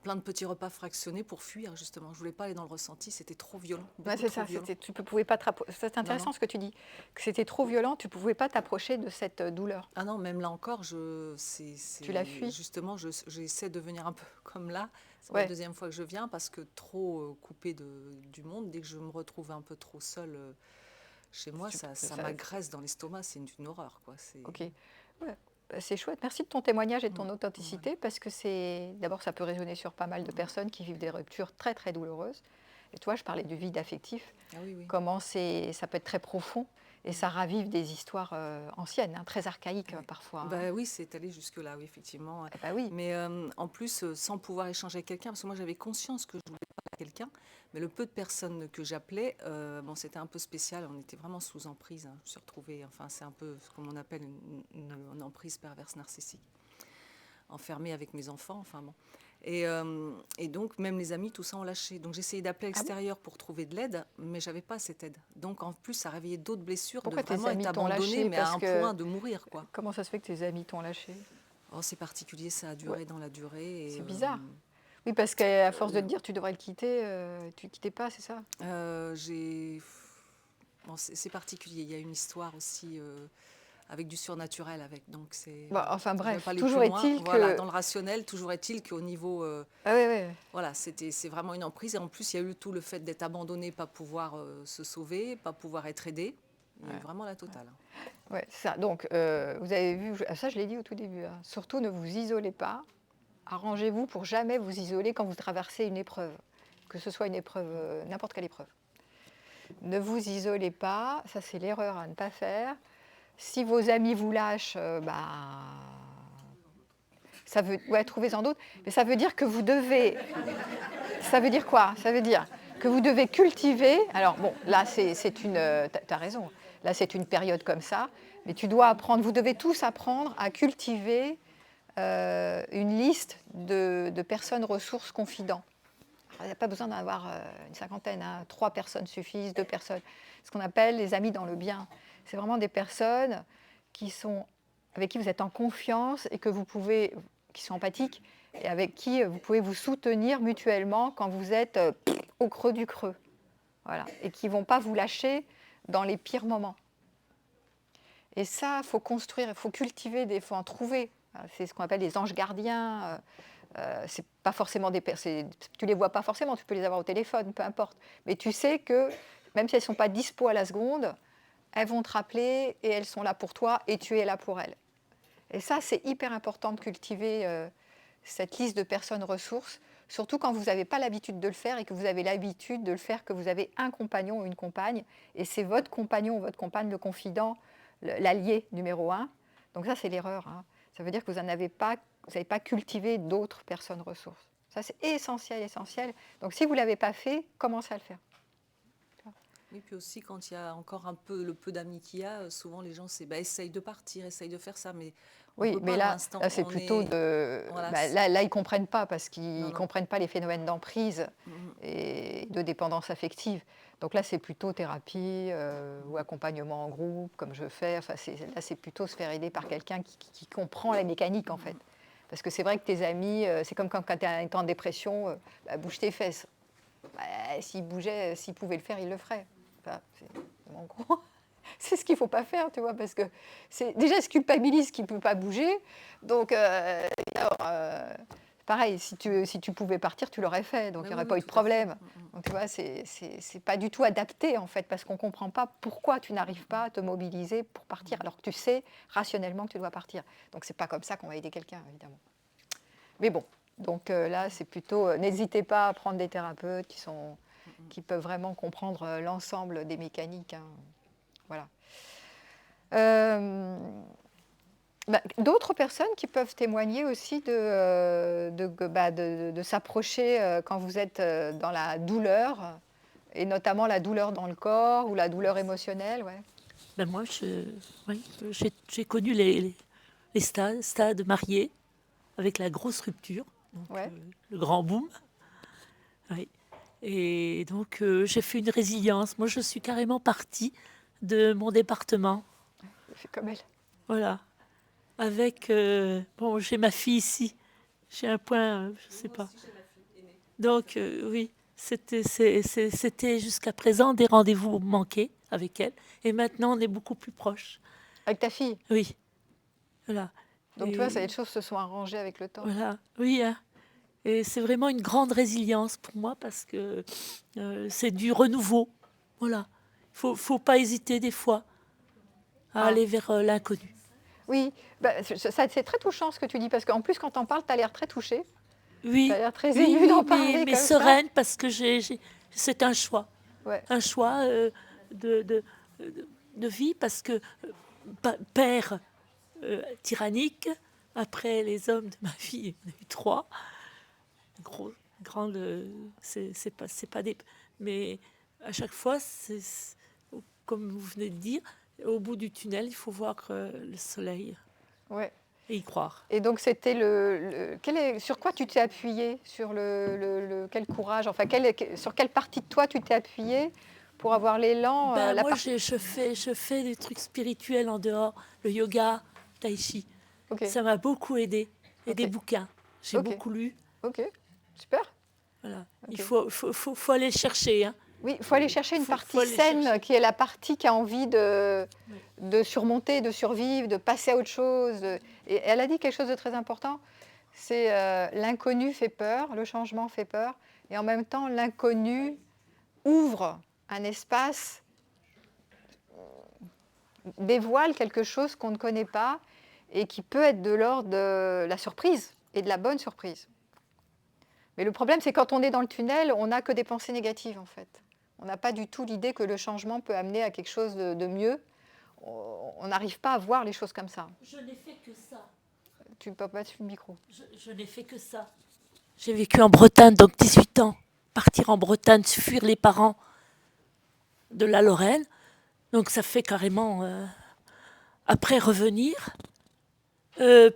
plein de petits repas fractionnés pour fuir, justement. Je voulais pas aller dans le ressenti, c'était trop violent, Ouais, beaucoup c'est trop ça, violent. tu ne pouvais pas c'est Non, intéressant non. ce que tu dis, que c'était trop violent, tu ne pouvais pas t'approcher de cette douleur. Ah non, même là encore, Tu l'as fui. justement, j'essaie de venir un peu comme là. C'est la Ouais. deuxième fois que je viens parce que trop coupée du monde, dès que je me retrouve un peu trop seule chez moi, ça m'agresse dans l'estomac, c'est une horreur, quoi. Ok. Ouais. Bah, c'est chouette. Merci de ton témoignage et de ton Voilà. authenticité parce que d'abord, ça peut résonner sur pas mal de personnes qui vivent des ruptures très très douloureuses. Et toi, je parlais du vide affectif, Ah oui, oui. comment ça peut être très profond et ça ravive des histoires anciennes, hein, très archaïques Ouais. parfois. Hein. Bah oui, c'est allé jusque-là, oui, effectivement. Eh ben oui. Mais en plus, sans pouvoir échanger avec quelqu'un, parce que moi j'avais conscience que je voulais parler à quelqu'un, mais le peu de personnes que j'appelais, c'était un peu spécial, on était vraiment sous emprise. Hein. Je me suis retrouvée, enfin c'est un peu ce qu'on appelle une emprise perverse narcissique, enfermée avec mes enfants, enfin bon. Et donc, même les amis, tout ça, ont lâché. Donc, j'essayais d'appeler à Ah bon? l'extérieur pour trouver de l'aide, mais j'avais pas cette aide. Donc, en plus, ça réveillait d'autres blessures de Pourquoi tes vraiment être amis t'ont abandonnée, lâché? mais à Parce un que point de mourir, quoi. comment ça se fait que tes amis t'ont lâché? Oh, c'est particulier, ça a Ouais, duré dans la durée. c'est bizarre. Oui, parce qu'à force de te dire tu devrais le quitter, tu le quittais pas, c'est ça? J'ai... Bon, c'est particulier. Il y a une histoire aussi avec du surnaturel avec. Donc, c'est... Bon, Voilà. enfin Je ne vais pas bref, aller plus toujours loin. est-il Voilà, que... dans le rationnel, toujours est-il qu'au niveau... Ah ouais, ouais, voilà, c'est vraiment une emprise. Et en plus, il y a eu tout le fait d'être abandonné, pas pouvoir se sauver, pas pouvoir être aidé. Il y a eu ouais, vraiment la totale. ouais, c'est ça. Donc, vous avez vu, ça je l'ai dit au tout début, hein. Surtout ne vous isolez pas. Arrangez-vous pour jamais vous isoler quand vous traversez une épreuve, que ce soit une épreuve, n'importe quelle épreuve. Ne vous isolez pas, ça c'est l'erreur à ne pas faire. Si vos amis vous lâchent, ça veut, ouais, trouvez-en d'autres, mais ça veut dire que vous devez, ça veut dire quoi? Ça veut dire que vous devez cultiver, alors bon, là c'est une, t'as raison, là c'est une période comme ça, mais tu dois apprendre, vous devez tous apprendre à cultiver une liste de personnes ressources confidents. Il n'y a pas besoin d'avoir une cinquantaine, hein. 3 personnes suffisent, 2 personnes. Ce qu'on appelle les amis dans le bien. C'est vraiment des personnes qui sont, avec qui vous êtes en confiance et que vous pouvez, qui sont empathiques et avec qui vous pouvez vous soutenir mutuellement quand vous êtes au creux du creux. Voilà. Et qui ne vont pas vous lâcher dans les pires moments. Et ça, il faut construire, il faut cultiver, il faut en trouver. C'est ce qu'on appelle les anges gardiens. C'est pas forcément des personnes, tu les vois pas forcément, tu peux les avoir au téléphone, peu importe. Mais tu sais que même si elles sont pas dispo à la seconde, elles vont te rappeler et elles sont là pour toi et tu es là pour elles. Et ça, c'est hyper important de cultiver cette liste de personnes ressources, surtout quand vous n'avez pas l'habitude de le faire et que vous avez l'habitude de le faire, que vous avez un compagnon ou une compagne, et c'est votre compagnon ou votre compagne, le confident, l'allié numéro un. Donc ça, c'est l'erreur, hein. Ça veut dire que vous n'avez pas cultivé d'autres personnes ressources. Ça, c'est essentiel, essentiel. Donc si vous ne l'avez pas fait, commencez à le faire. Oui, puis aussi, quand il y a encore un peu, le peu d'amis qu'il y a, souvent les gens, c'est essaye de partir, essaye de faire ça, mais on ne Oui, peut mais pas dans là, l'instant. là c'est plutôt de... Voilà, là, ils ne comprennent pas parce qu'ils non, ne non. comprennent pas les phénomènes d'emprise Mhm. et de dépendance affective. Donc là, c'est plutôt thérapie ou accompagnement en groupe, comme je fais. Enfin, là, c'est plutôt se faire aider par quelqu'un qui comprend la mécanique, en fait. Parce que c'est vrai que tes amis, c'est comme quand tu es en dépression, bouge tes fesses. S'ils bougeaient, s'ils pouvaient le faire, ils le feraient. Enfin, en gros, c'est ce qu'il ne faut pas faire, tu vois, parce que déjà, se culpabilise qu'il ne peut pas bouger. Donc, pareil, si tu pouvais partir, tu l'aurais fait, donc il n'y aurait pas eu de Tout à fait. problème. Donc, tu vois, c'est pas du tout adapté, en fait, parce qu'on ne comprend pas pourquoi tu n'arrives pas à te mobiliser pour partir, alors que tu sais rationnellement que tu dois partir. Donc, c'est pas comme ça qu'on va aider quelqu'un, évidemment. Mais bon, donc là, c'est plutôt, n'hésitez pas à prendre des thérapeutes qui peuvent vraiment comprendre l'ensemble des mécaniques, hein. Voilà. D'autres personnes qui peuvent témoigner aussi de s'approcher quand vous êtes dans la douleur, et notamment la douleur dans le corps ou la douleur émotionnelle. Ouais. Ben moi, oui, j'ai connu les stades mariés avec la grosse rupture, donc Ouais. le grand boom. Oui. Et donc, j'ai fait une résilience. Moi, je suis carrément partie de mon département. C'est comme elle. Voilà. Avec, bon, j'ai ma fille ici. J'ai un point, je sais pas. Donc, oui, c'était jusqu'à présent des rendez-vous manqués avec elle. Et maintenant, on est beaucoup plus proches. Avec ta fille. Oui, voilà. Donc tu vois, les choses se sont arrangées avec le temps. Voilà, oui, hein. Et c'est vraiment une grande résilience pour moi parce que c'est du renouveau. Voilà. Faut pas hésiter des fois à aller vers l'inconnu. Oui, c'est très touchant ce que tu dis, parce qu'en plus, quand t'en parles, tu as l'air très touchée. Tu as Oui, l'air très oui, émue oui, d'en parler mais comme ça. sereine parce que c'est un choix. Ouais. Un choix de, de, de vie parce que père tyrannique, après les hommes de ma vie, il y en a eu 3. Grande, c'est pas des. Mais à chaque fois, comme vous venez de dire, au bout du tunnel, il faut voir le soleil. Ouais. et y croire. Et donc, c'était sur quoi tu t'es appuyé? Sur quel courage? Enfin, sur quelle partie de toi tu t'es appuyé pour avoir l'élan Ben, la moi, partie... je fais des trucs spirituels en dehors, le yoga, tai chi. Ok, Ça m'a beaucoup aidé. Et des ok, bouquins. J'ai ok, beaucoup lu. ok, super. Voilà. Il Ok. faut aller le chercher. Hein. Oui, il faut aller chercher une Faut partie aller saine chercher. qui est la partie qui a envie Oui. de surmonter, de survivre, de passer à autre chose. Et elle a dit quelque chose de très important, c'est l'inconnu fait peur, le changement fait peur, et en même temps l'inconnu ouvre un espace, dévoile quelque chose qu'on ne connaît pas et qui peut être de l'ordre de la surprise et de la bonne surprise. Mais le problème, c'est quand on est dans le tunnel, on n'a que des pensées négatives en fait. On n'a pas du tout l'idée que le changement peut amener à quelque chose de mieux. On n'arrive pas à voir les choses comme ça. Je n'ai fait que ça. Tu ne peux pas sur le micro. Je n'ai fait que ça. J'ai vécu en Bretagne, donc 18 ans. Partir en Bretagne, fuir les parents de la Lorraine. Donc ça fait carrément... après revenir,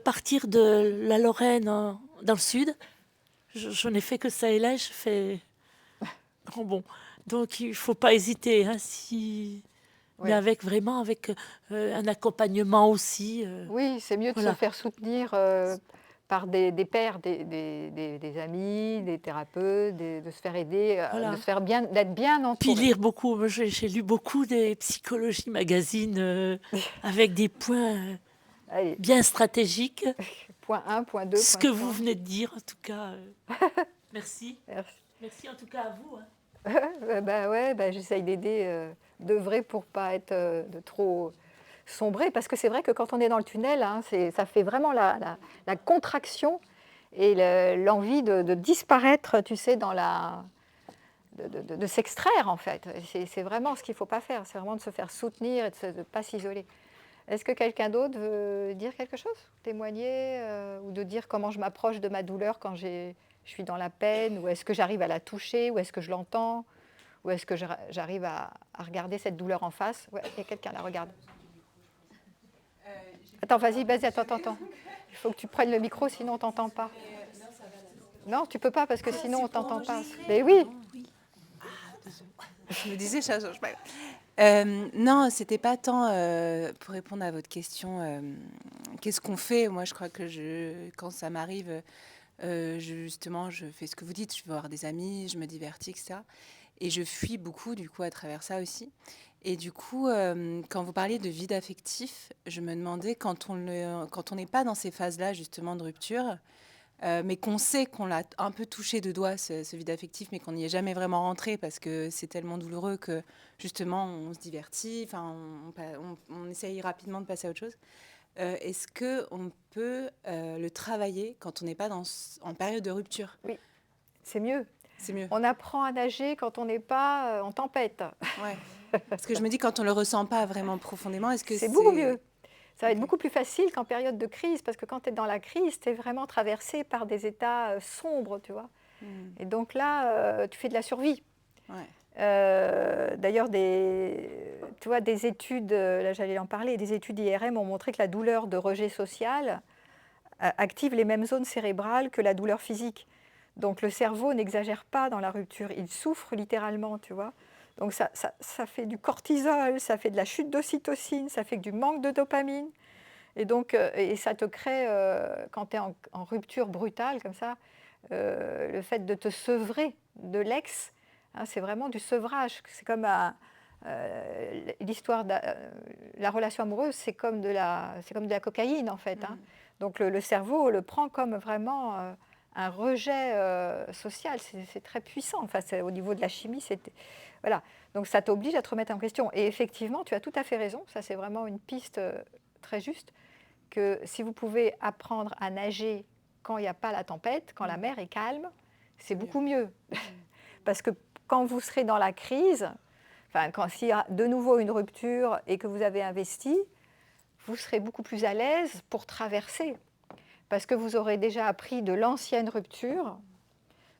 partir de la Lorraine dans le sud. Je n'ai fait que ça et là, je fais... Oh bon. Donc il ne faut pas hésiter. Hein, Oui. Mais avec vraiment avec un accompagnement aussi. Oui, c'est mieux de Voilà. se faire soutenir par des pairs, des amis, des thérapeutes, de se faire aider, Voilà. de se faire bien, d'être bien Puis entouré. lire beaucoup. Moi, j'ai lu beaucoup des psychologies magazines avec des points Allez, bien stratégiques. point 1, point 2, Ce point que 3. vous venez de dire, en tout cas. Merci. Merci. Merci en tout cas à vous. Hein. Bah ouais, bah j'essaye d'aider, d'œuvrer pour pas être de trop sombrer, parce que c'est vrai que quand on est dans le tunnel, hein, ça fait vraiment la contraction et l'envie de disparaître, tu sais, de s'extraire en fait. C'est vraiment ce qu'il ne faut pas faire, c'est vraiment de se faire soutenir et de ne pas s'isoler. Est-ce que quelqu'un d'autre veut dire quelque chose, témoigner, ou de dire comment je m'approche de ma douleur quand je suis dans la peine, ou est-ce que j'arrive à la toucher, ou est-ce que je l'entends, ou est-ce que j'arrive à regarder cette douleur en face? Ouais, il y a quelqu'un là, regarde. Attends, vas-y, attends. Il faut que tu prennes le micro, sinon on ne t'entend pas. Non, tu peux pas, parce que sinon on ne t'entend pas. Mais oui. Je me disais, ça change pas. Non, c'était pas tant pour répondre à votre question. Qu'est-ce qu'on fait? Moi, je crois que quand ça m'arrive, justement, je fais ce que vous dites. Je vais voir des amis, je me divertis, etc. Et je fuis beaucoup, du coup, à travers ça aussi. Et du coup, quand vous parliez de vide affectif, je me demandais, quand on n'est pas dans ces phases-là, justement, de rupture, mais qu'on sait qu'on l'a un peu touché de doigt, ce vide affectif, mais qu'on n'y est jamais vraiment rentré parce que c'est tellement douloureux que justement on se divertit, enfin on essaye rapidement de passer à autre chose. Est-ce qu'on peut le travailler quand on n'est pas en période de rupture? Oui, c'est mieux. C'est mieux. On apprend à nager quand on n'est pas en tempête. Ouais. Parce que je me dis, quand on ne le ressent pas vraiment profondément, est-ce que C'est beaucoup mieux. Ça va être Ok. beaucoup plus facile qu'en période de crise, parce que quand tu es dans la crise, tu es vraiment traversé par des états sombres, tu vois. Et donc là, tu fais de la survie. Ouais. D'ailleurs, tu vois, des études, là j'allais en parler, des études IRM ont montré que la douleur de rejet social active les mêmes zones cérébrales que la douleur physique. Donc le cerveau n'exagère pas dans la rupture, il souffre littéralement, tu vois. Donc ça fait du cortisol, ça fait de la chute d'ocytocine, ça fait du manque de dopamine. Et donc, et ça te crée, quand tu es en rupture brutale comme ça, le fait de te sevrer de l'ex, hein, c'est vraiment du sevrage. C'est comme l'histoire de la relation amoureuse, c'est comme de la cocaïne en fait. Hein. Donc le cerveau le prend comme vraiment un rejet social. C'est très puissant. Enfin, au niveau de la chimie, voilà. Donc ça t'oblige à te remettre en question. Et effectivement, tu as tout à fait raison. Ça, c'est vraiment une piste très juste. Que si vous pouvez apprendre à nager quand il n'y a pas la tempête, quand la mer est calme, c'est beaucoup mieux. Parce que quand vous serez dans la crise, s'il y a de nouveau une rupture et que vous avez investi, vous serez beaucoup plus à l'aise pour traverser. Parce que vous aurez déjà appris de l'ancienne rupture,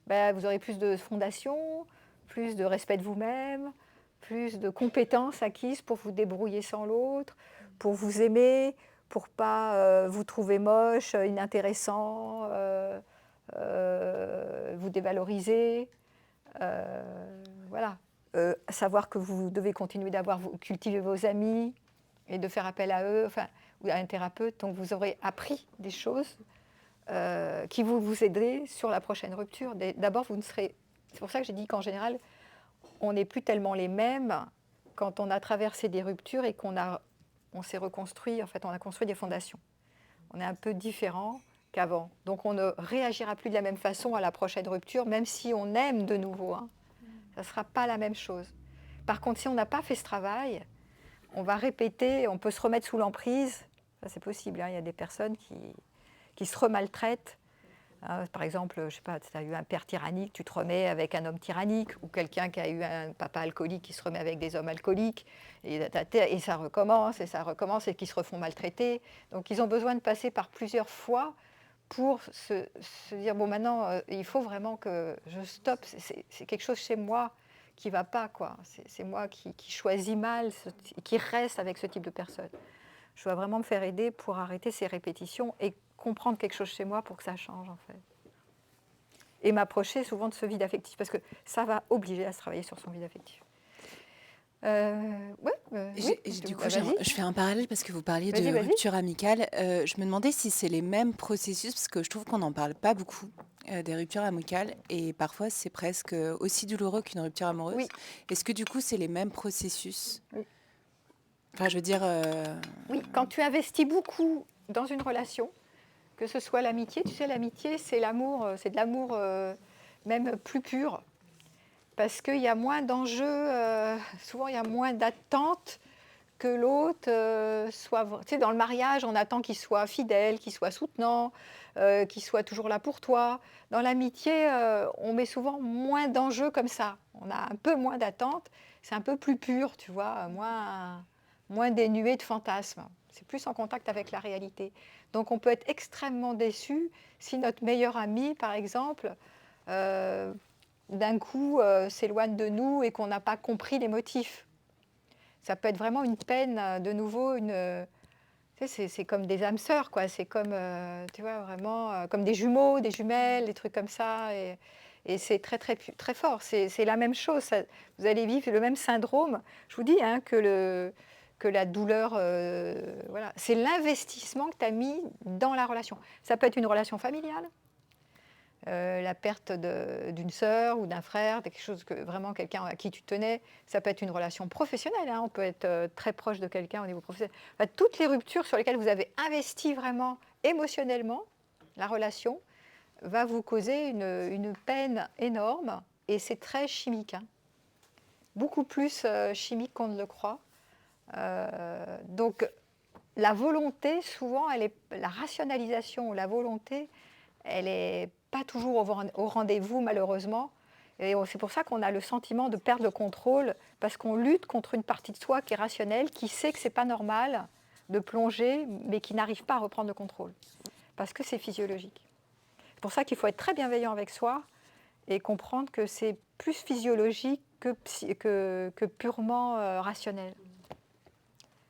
vous aurez plus de fondation, plus de respect de vous-même, plus de compétences acquises pour vous débrouiller sans l'autre, pour vous aimer, pour pas vous trouver moche, inintéressant, vous dévaloriser. Voilà. Savoir que vous devez continuer cultiver vos amis et de faire appel à eux, enfin, ou à un thérapeute. Donc vous aurez appris des choses qui vont vous aider sur la prochaine rupture. D'abord, vous ne serez... C'est pour ça que j'ai dit qu'en général, on n'est plus tellement les mêmes quand on a traversé des ruptures et on s'est reconstruit, en fait, on a construit des fondations. On est un peu différent qu'avant. Donc on ne réagira plus de la même façon à la prochaine rupture, même si on aime de nouveau. Hein. Ça ne sera pas la même chose. Par contre, si on n'a pas fait ce travail, on va répéter, on peut se remettre sous l'emprise. Ça, c'est possible. Hein. Il y a des personnes qui se remaltraitent. Par exemple, je ne sais pas, tu as eu un père tyrannique, tu te remets avec un homme tyrannique, ou quelqu'un qui a eu un papa alcoolique qui se remet avec des hommes alcooliques, et ça recommence, et qui se refont maltraiter. Donc ils ont besoin de passer par plusieurs fois pour se dire, bon maintenant, il faut vraiment que je stoppe, c'est quelque chose chez moi qui ne va pas, quoi. C'est moi qui choisis mal, qui reste avec ce type de personne. Je dois vraiment me faire aider pour arrêter ces répétitions et comprendre quelque chose chez moi pour que ça change, en fait. Et m'approcher souvent de ce vide affectif, parce que ça va obliger à se travailler sur son vide affectif. Du coup, je fais un parallèle parce que vous parliez de rupture amicale. Je me demandais si c'est les mêmes processus, parce que je trouve qu'on n'en parle pas beaucoup, des ruptures amicales, et parfois c'est presque aussi douloureux qu'une rupture amoureuse. Oui. Est-ce que du coup c'est les mêmes processus? Oui. Enfin, je veux dire... Oui, quand tu investis beaucoup dans une relation, que ce soit l'amitié, tu sais, l'amitié, c'est l'amour, c'est de l'amour même plus pur. Parce qu'il y a moins d'enjeux, souvent il y a moins d'attentes que l'autre soit... Tu sais, dans le mariage, on attend qu'il soit fidèle, qu'il soit soutenant, qu'il soit toujours là pour toi. Dans l'amitié, on met souvent moins d'enjeux comme ça. On a un peu moins d'attentes, c'est un peu plus pur, tu vois, moins dénué de fantasmes. C'est plus en contact avec la réalité. Donc on peut être extrêmement déçu si notre meilleur ami, par exemple, d'un coup s'éloigne de nous et qu'on n'a pas compris les motifs. Ça peut être vraiment une peine, de nouveau, tu sais, c'est comme des âmes sœurs, quoi. C'est comme, tu vois, vraiment, comme des jumeaux, des jumelles, des trucs comme ça. Et c'est très, très, très fort. C'est la même chose. Vous allez vivre le même syndrome. Je vous dis hein, que la douleur, voilà. C'est l'investissement que tu as mis dans la relation. Ça peut être une relation familiale. La perte d'une sœur ou d'un frère, quelque chose vraiment quelqu'un à qui tu tenais. Ça peut être une relation professionnelle, hein, on peut être très proche de quelqu'un au niveau professionnel. Enfin, toutes les ruptures sur lesquelles vous avez investi vraiment émotionnellement, la relation va vous causer une peine énorme et c'est très chimique. Hein. Beaucoup plus chimique qu'on ne le croit. Donc la volonté, souvent, la rationalisation, la volonté, elle n'est pas toujours au rendez-vous, malheureusement. Et c'est pour ça qu'on a le sentiment de perdre le contrôle, parce qu'on lutte contre une partie de soi qui est rationnelle, qui sait que ce n'est pas normal de plonger, mais qui n'arrive pas à reprendre le contrôle, parce que c'est physiologique. C'est pour ça qu'il faut être très bienveillant avec soi et comprendre que c'est plus physiologique que purement rationnel.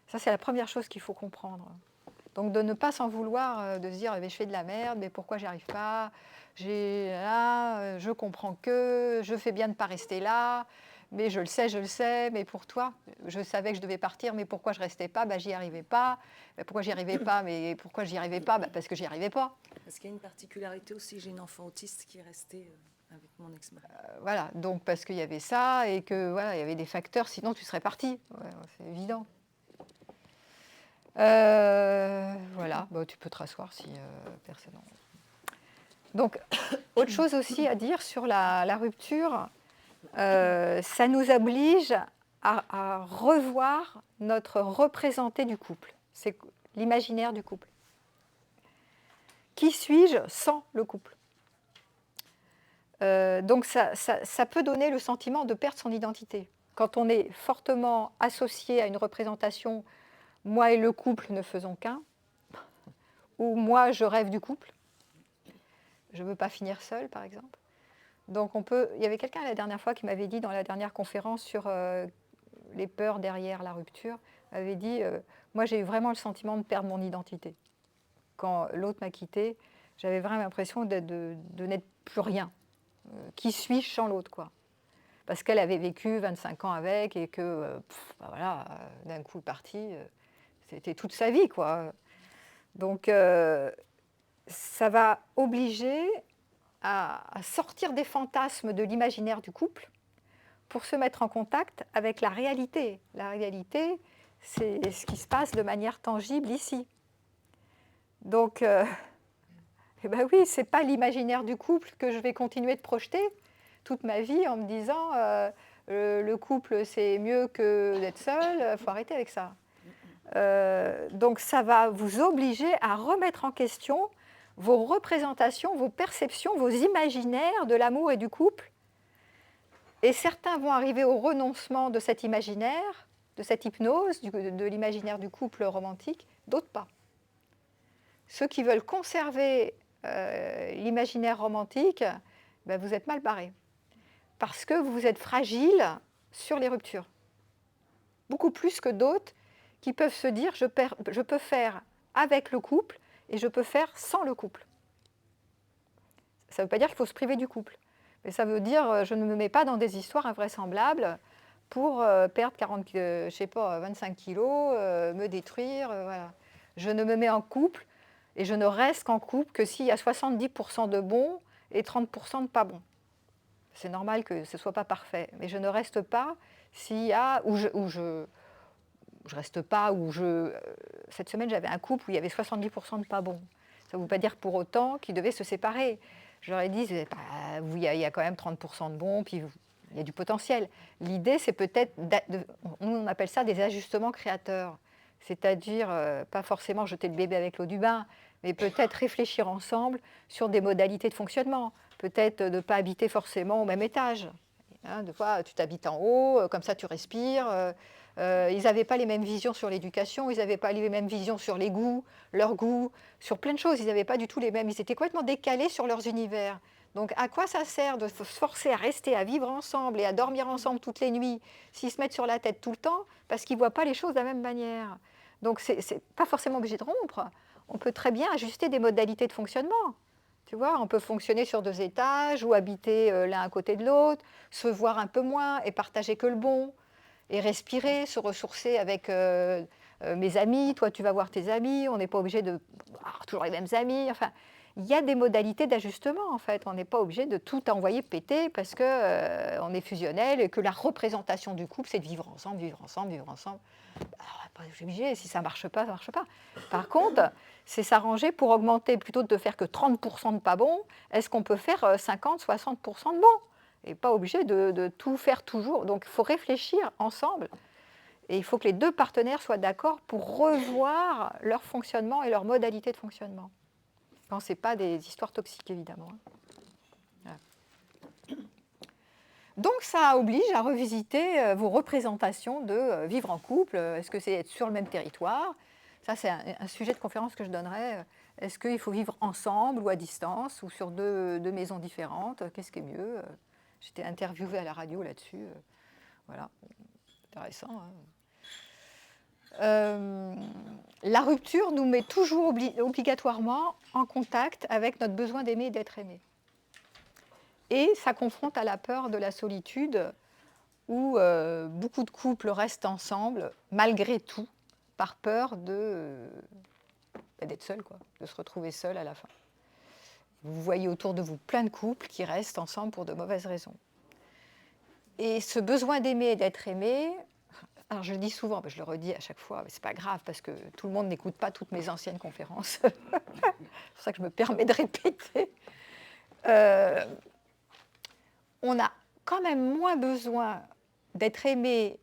Ça, c'est la première chose qu'il faut comprendre. Donc de ne pas s'en vouloir, de se dire je fais de la merde, mais pourquoi j'y arrive pas, je comprends que, je fais bien de ne pas rester là, mais je le sais, mais pour toi, je savais que je devais partir, mais pourquoi je ne restais pas, j'y arrivais pas. Pourquoi j'y arrivais pas, mais pourquoi j'y arrivais pas, parce que j'y arrivais pas. Parce qu'il y a une particularité aussi, j'ai une enfant autiste qui est restée avec mon ex-mari. Voilà, donc parce qu'il y avait ça, et que voilà, il y avait des facteurs, sinon tu serais parti, c'est évident. Voilà, tu peux te rasseoir si personne. Donc, autre chose aussi à dire sur la rupture, ça nous oblige à revoir notre représenté du couple. C'est l'imaginaire du couple. Qui suis-je sans le couple ? Donc, ça peut donner le sentiment de perdre son identité. Quand on est fortement associé à une représentation moi et le couple ne faisons qu'un, ou moi je rêve du couple, je ne veux pas finir seule par exemple. Donc il y avait quelqu'un la dernière fois qui m'avait dit dans la dernière conférence sur les peurs derrière la rupture, avait dit moi, j'ai eu vraiment le sentiment de perdre mon identité. Quand l'autre m'a quittée, j'avais vraiment l'impression de n'être plus rien. Qui suis-je sans l'autre, quoi? Parce qu'elle avait vécu 25 ans avec et que, voilà, d'un coup partie, c'était toute sa vie, quoi. Donc, ça va obliger à sortir des fantasmes de l'imaginaire du couple pour se mettre en contact avec la réalité. La réalité, c'est ce qui se passe de manière tangible ici. Donc, eh ben oui, ce n'est pas l'imaginaire du couple que je vais continuer de projeter toute ma vie en me disant le couple c'est mieux que d'être seul, il faut arrêter avec ça. Donc ça va vous obliger à remettre en question vos représentations, vos perceptions, vos imaginaires de l'amour et du couple. Et certains vont arriver au renoncement de cet imaginaire, de cette hypnose, de l'imaginaire du couple romantique, d'autres pas. Ceux qui veulent conserver l'imaginaire romantique, ben vous êtes mal barrés. Parce que vous êtes fragile sur les ruptures. Beaucoup plus que d'autres qui peuvent se dire je peux faire avec le couple et je peux faire sans le couple. Ça ne veut pas dire qu'il faut se priver du couple. Mais ça veut dire je ne me mets pas dans des histoires invraisemblables pour perdre 25 kilos, me détruire. Voilà. Je ne me mets en couple et je ne reste qu'en couple que s'il y a 70% de bons et 30% de pas bons. C'est normal que ce ne soit pas parfait, mais je ne reste pas s'il y a reste pas cette semaine j'avais un couple où il y avait 70% de pas bons. Ça ne veut pas dire pour autant qu'ils devaient se séparer. Je leur ai dit il y a quand même 30% de bons, puis il y a du potentiel. L'idée c'est peut-être, on appelle ça des ajustements créateurs, c'est-à-dire pas forcément jeter le bébé avec l'eau du bain, mais peut-être réfléchir ensemble sur des modalités de fonctionnement. Peut-être de ne pas habiter forcément au même étage. Hein, des fois, tu t'habites en haut, comme ça tu respires. Ils n'avaient pas les mêmes visions sur l'éducation, ils n'avaient pas les mêmes visions sur les goûts, leurs goûts, sur plein de choses. Ils n'avaient pas du tout les mêmes. Ils étaient complètement décalés sur leurs univers. Donc à quoi ça sert de se forcer à rester, à vivre ensemble et à dormir ensemble toutes les nuits s'ils se mettent sur la tête tout le temps parce qu'ils ne voient pas les choses de la même manière? Donc c'est pas forcément obligé de rompre. On peut très bien ajuster des modalités de fonctionnement. Tu vois, on peut fonctionner sur 2 étages ou habiter l'un à côté de l'autre, se voir un peu moins et partager que le bon, et respirer, se ressourcer avec mes amis. Toi, tu vas voir tes amis, on n'est pas obligé de avoir toujours les mêmes amis. Enfin, il y a des modalités d'ajustement, en fait. On n'est pas obligé de tout envoyer péter parce qu'on est fusionnel et que la représentation du couple, c'est de vivre ensemble, vivre ensemble, vivre ensemble. Alors, pas obligé, si ça ne marche pas, ça ne marche pas. Par contre, c'est s'arranger pour augmenter, plutôt de faire que 30% de pas bons, est-ce qu'on peut faire 50, 60% de bons? Et pas obligé de tout faire toujours. Donc il faut réfléchir ensemble. Et il faut que les 2 partenaires soient d'accord pour revoir leur fonctionnement et leur modalité de fonctionnement. Quand ce n'est pas des histoires toxiques, évidemment. Voilà. Donc ça oblige à revisiter vos représentations de vivre en couple. Est-ce que c'est être sur le même territoire? Ça, c'est un sujet de conférence que je donnerai. Est-ce qu'il faut vivre ensemble ou à distance ou sur deux maisons différentes? Qu'est-ce qui est mieux? J'étais interviewée à la radio là-dessus. Voilà, intéressant. Hein. La rupture nous met toujours obligatoirement en contact avec notre besoin d'aimer et d'être aimé. Et ça confronte à la peur de la solitude où beaucoup de couples restent ensemble malgré tout par peur d'être seuls, quoi, de se retrouver seuls à la fin. Vous voyez autour de vous plein de couples qui restent ensemble pour de mauvaises raisons. Et ce besoin d'aimer et d'être aimé, alors je le dis souvent, mais je le redis à chaque fois, mais c'est pas grave parce que tout le monde n'écoute pas toutes mes anciennes conférences. C'est pour ça que je me permets de répéter. On a quand même moins besoin d'être aimé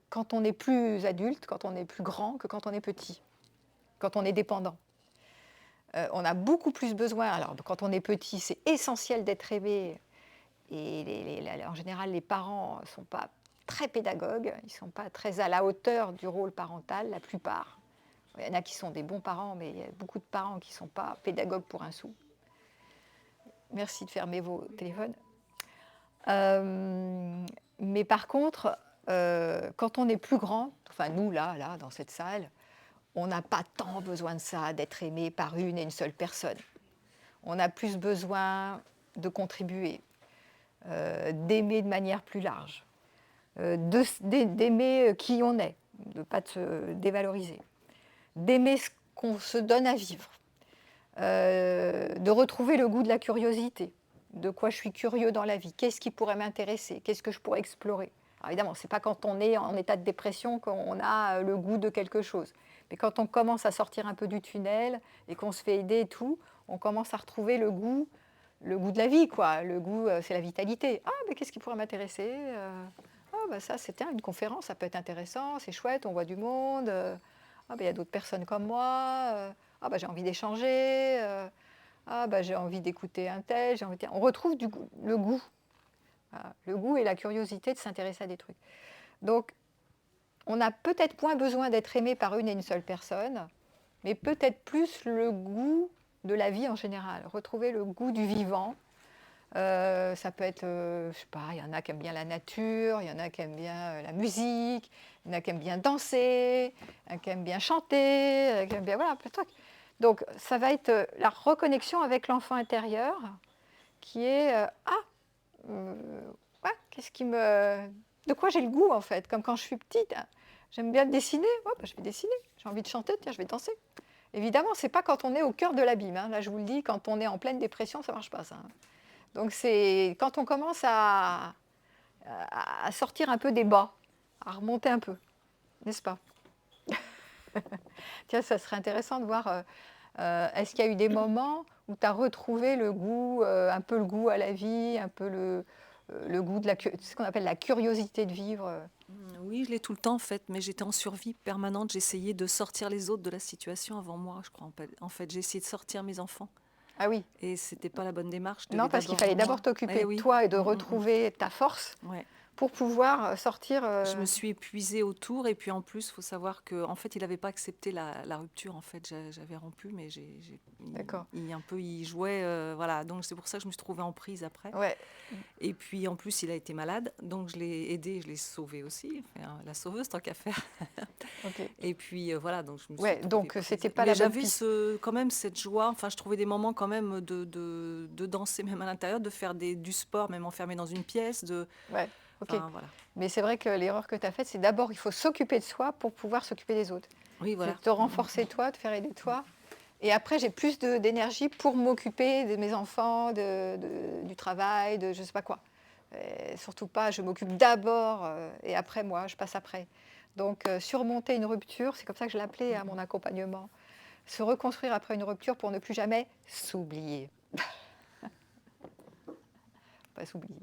quand on est plus adulte, quand on est plus grand, que quand on est petit, quand on est dépendant. On a beaucoup plus besoin, alors quand on est petit, c'est essentiel d'être aimé, et en général, les parents ne sont pas très pédagogues, ils ne sont pas très à la hauteur du rôle parental, la plupart. Il y en a qui sont des bons parents, mais il y a beaucoup de parents qui ne sont pas pédagogues pour un sou. Merci de fermer vos téléphones. Mais par contre, quand on est plus grand, enfin nous là, dans cette salle, on n'a pas tant besoin de ça, d'être aimé par une et une seule personne. On a plus besoin de contribuer, d'aimer de manière plus large, d'aimer qui on est, de ne pas se dévaloriser, d'aimer ce qu'on se donne à vivre, de retrouver le goût de la curiosité, de quoi je suis curieux dans la vie, qu'est-ce qui pourrait m'intéresser, qu'est-ce que je pourrais explorer. Alors évidemment, ce n'est pas quand on est en état de dépression qu'on a le goût de quelque chose. Mais quand on commence à sortir un peu du tunnel et qu'on se fait aider et tout, on commence à retrouver le goût de la vie, quoi. Le goût, c'est la vitalité. Ah, mais qu'est-ce qui pourrait m'intéresser Ah, bah ça, c'était une conférence, ça peut être intéressant, c'est chouette, on voit du monde. Ah, bah il y a d'autres personnes comme moi. Ah, bah j'ai envie d'échanger. Ah, bah j'ai envie d'écouter un tel. On retrouve le goût. Voilà, le goût et la curiosité de s'intéresser à des trucs. Donc, on a peut-être moins besoin d'être aimé par une et une seule personne, mais peut-être plus le goût de la vie en général. Retrouver le goût du vivant. Ça peut être, je sais pas, il y en a qui aiment bien la nature, il y en a qui aiment bien la musique, il y en a qui aiment bien danser, il y en a qui aiment bien chanter, il y en a qui aiment bien, voilà, plein de trucs. Donc, ça va être la reconnexion avec l'enfant intérieur qui est, ouais, de quoi j'ai le goût en fait. Comme quand je suis petite, hein, j'aime bien dessiner, oh, bah, je vais dessiner. J'ai envie de chanter, tiens, je vais danser. Évidemment, c'est pas quand on est au cœur de l'abîme. Hein. Là, je vous le dis, quand on est en pleine dépression, ça marche pas ça. Hein. Donc c'est quand on commence à sortir un peu des bas, à remonter un peu, n'est-ce pas? Tiens, ça serait intéressant de voir, est-ce qu'il y a eu des moments où tu as retrouvé le goût, un peu le goût à la vie, un peu le goût de ce qu'on appelle la curiosité de vivre. Oui, je l'ai tout le temps en fait, mais j'étais en survie permanente. J'essayais de sortir les autres de la situation avant moi, je crois. En fait, j'ai essayé de sortir mes enfants. Ah oui, Et c'était pas la bonne démarche. Je non, devais parce qu'il d'abord fallait moi. d'abord t'occuper Eh de oui. toi et de retrouver ta force Ouais. pour pouvoir sortir. Je me suis épuisée autour et puis en plus, il faut savoir qu'en fait, il n'avait pas accepté la rupture. En fait, j'avais rompu, mais D'accord. il jouait, voilà. Donc c'est pour ça que je me suis trouvée en prise après. Ouais, Et puis en plus, il a été malade, donc je l'ai aidé, je l'ai sauvé aussi, enfin, la sauveuse tant qu'à faire. ok. Et puis voilà, donc je me suis Ouais, trouvée donc prise. c'était pas Mais la bonne j'avais piste. quand même cette joie. Enfin, je trouvais des moments quand même de danser même à l'intérieur, de faire du sport, même enfermé dans une pièce. Ouais, ok. Enfin, voilà. Mais c'est vrai que l'erreur que tu as faite, c'est d'abord, il faut s'occuper de soi pour pouvoir s'occuper des autres. Oui, voilà. C'est de te renforcer toi, de faire aider toi. Et après, j'ai plus d'énergie pour m'occuper de mes enfants, du travail, de je ne sais pas quoi. Et surtout pas, je m'occupe d'abord et après moi, je passe après. Donc, surmonter une rupture, c'est comme ça que je l'appelais à mon accompagnement. Se reconstruire après une rupture pour ne plus jamais s'oublier. Pas s'oublier.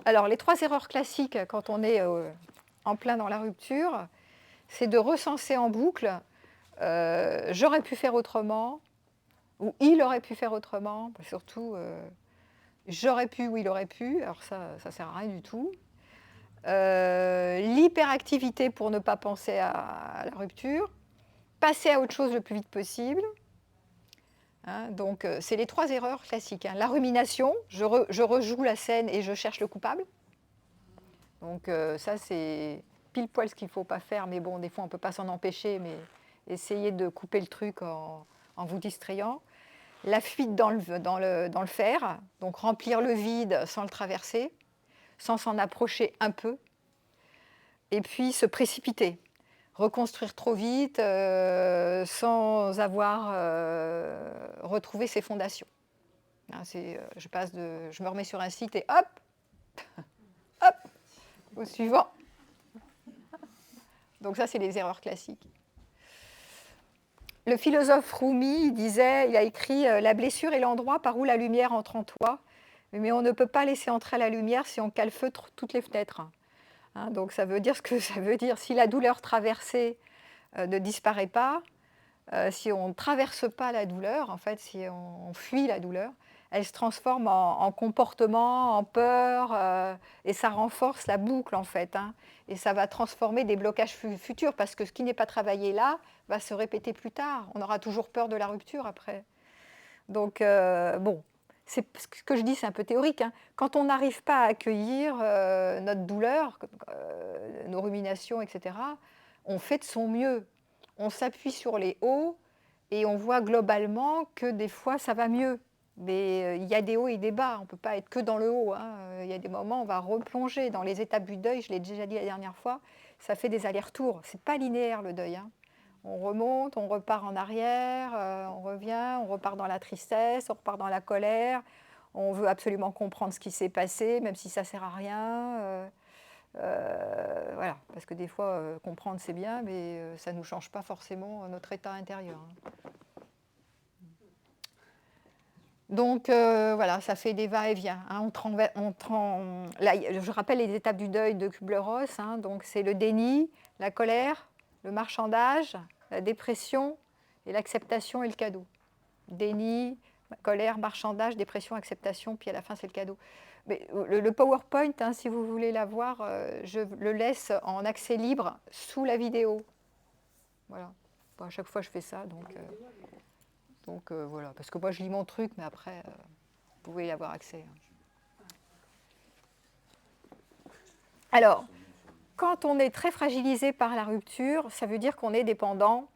Alors, les 3 erreurs classiques quand on est en plein dans la rupture, c'est de recenser en boucle j'aurais pu faire autrement ou il aurait pu faire autrement, surtout j'aurais pu ou il aurait pu, alors ça ne sert à rien du tout. L'hyperactivité pour ne pas penser à la rupture, passer à autre chose le plus vite possible. Hein, donc, c'est les 3 erreurs classiques. Hein. La rumination, je rejoue la scène et je cherche le coupable. Donc, ça, c'est pile poil ce qu'il ne faut pas faire. Mais bon, des fois, on ne peut pas s'en empêcher, mais essayez de couper le truc en vous distrayant. La fuite dans le fer, donc remplir le vide sans le traverser, sans s'en approcher un peu. Et puis, se précipiter. Reconstruire trop vite sans avoir retrouvé ses fondations. Hein, je me remets sur un site et hop, hop, au suivant. Donc ça, c'est les erreurs classiques. Le philosophe Rumi, il a écrit « La blessure est l'endroit par où la lumière entre en toi, mais on ne peut pas laisser entrer la lumière si on calfeutre toutes les fenêtres. » Hein, donc ça veut dire ce que ça veut dire. Si la douleur traversée ne disparaît pas, si on ne traverse pas la douleur, en fait, si on fuit la douleur, elle se transforme en comportement, en peur, et ça renforce la boucle, en fait. Hein, et ça va transformer des blocages futurs, parce que ce qui n'est pas travaillé là va se répéter plus tard. On aura toujours peur de la rupture après. Donc, bon, ce que je dis, c'est un peu théorique, hein. Quand on n'arrive pas à accueillir notre douleur, nos ruminations, etc., on fait de son mieux. On s'appuie sur les hauts et on voit globalement que des fois, ça va mieux. Mais il y a des hauts et des bas. On ne peut pas être que dans le haut, hein. Il y a des moments où on va replonger dans les étapes du deuil. Je l'ai déjà dit la dernière fois. Ça fait des allers-retours. Ce n'est pas linéaire, le deuil, hein. On remonte, on repart en arrière, on revient, on repart dans la tristesse, on repart dans la colère. On veut absolument comprendre ce qui s'est passé, même si ça ne sert à rien. Voilà, parce que des fois, comprendre c'est bien, mais ça ne nous change pas forcément notre état intérieur, hein. Donc voilà, ça fait des va-et-vient, hein. Là, je rappelle les étapes du deuil de Kubler-Ross, hein. Donc c'est le déni, la colère, le marchandage, la dépression et l'acceptation et le cadeau. Déni, colère, marchandage, dépression, acceptation, puis à la fin c'est le cadeau. Mais le PowerPoint, hein, si vous voulez l'avoir, je le laisse en accès libre sous la vidéo. Voilà. Bon, à chaque fois je fais ça, donc voilà. Parce que moi je lis mon truc, mais après, vous pouvez y avoir accès, hein. Alors, quand on est très fragilisé par la rupture, ça veut dire qu'on est dépendant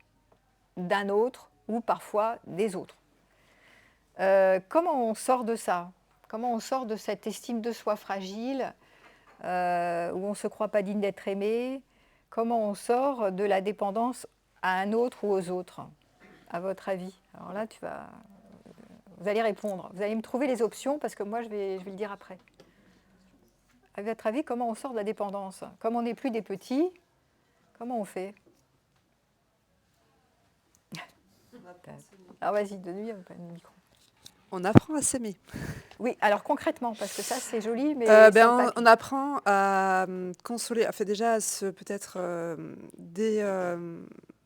d'un autre ou parfois des autres. Comment on sort de ça? Comment on sort de cette estime de soi fragile, où on ne se croit pas digne d'être aimé? Comment on sort de la dépendance à un autre ou aux autres, à votre avis? Alors là, vous allez répondre. Vous allez me trouver les options parce que moi, je vais le dire après. À votre avis, comment on sort de la dépendance? Comme on n'est plus des petits, comment on fait? Alors vas-y, donne-lui un micro. On apprend à s'aimer. Oui, alors concrètement, parce que ça c'est joli, mais sur le papier. On apprend à consoler, enfin déjà peut-être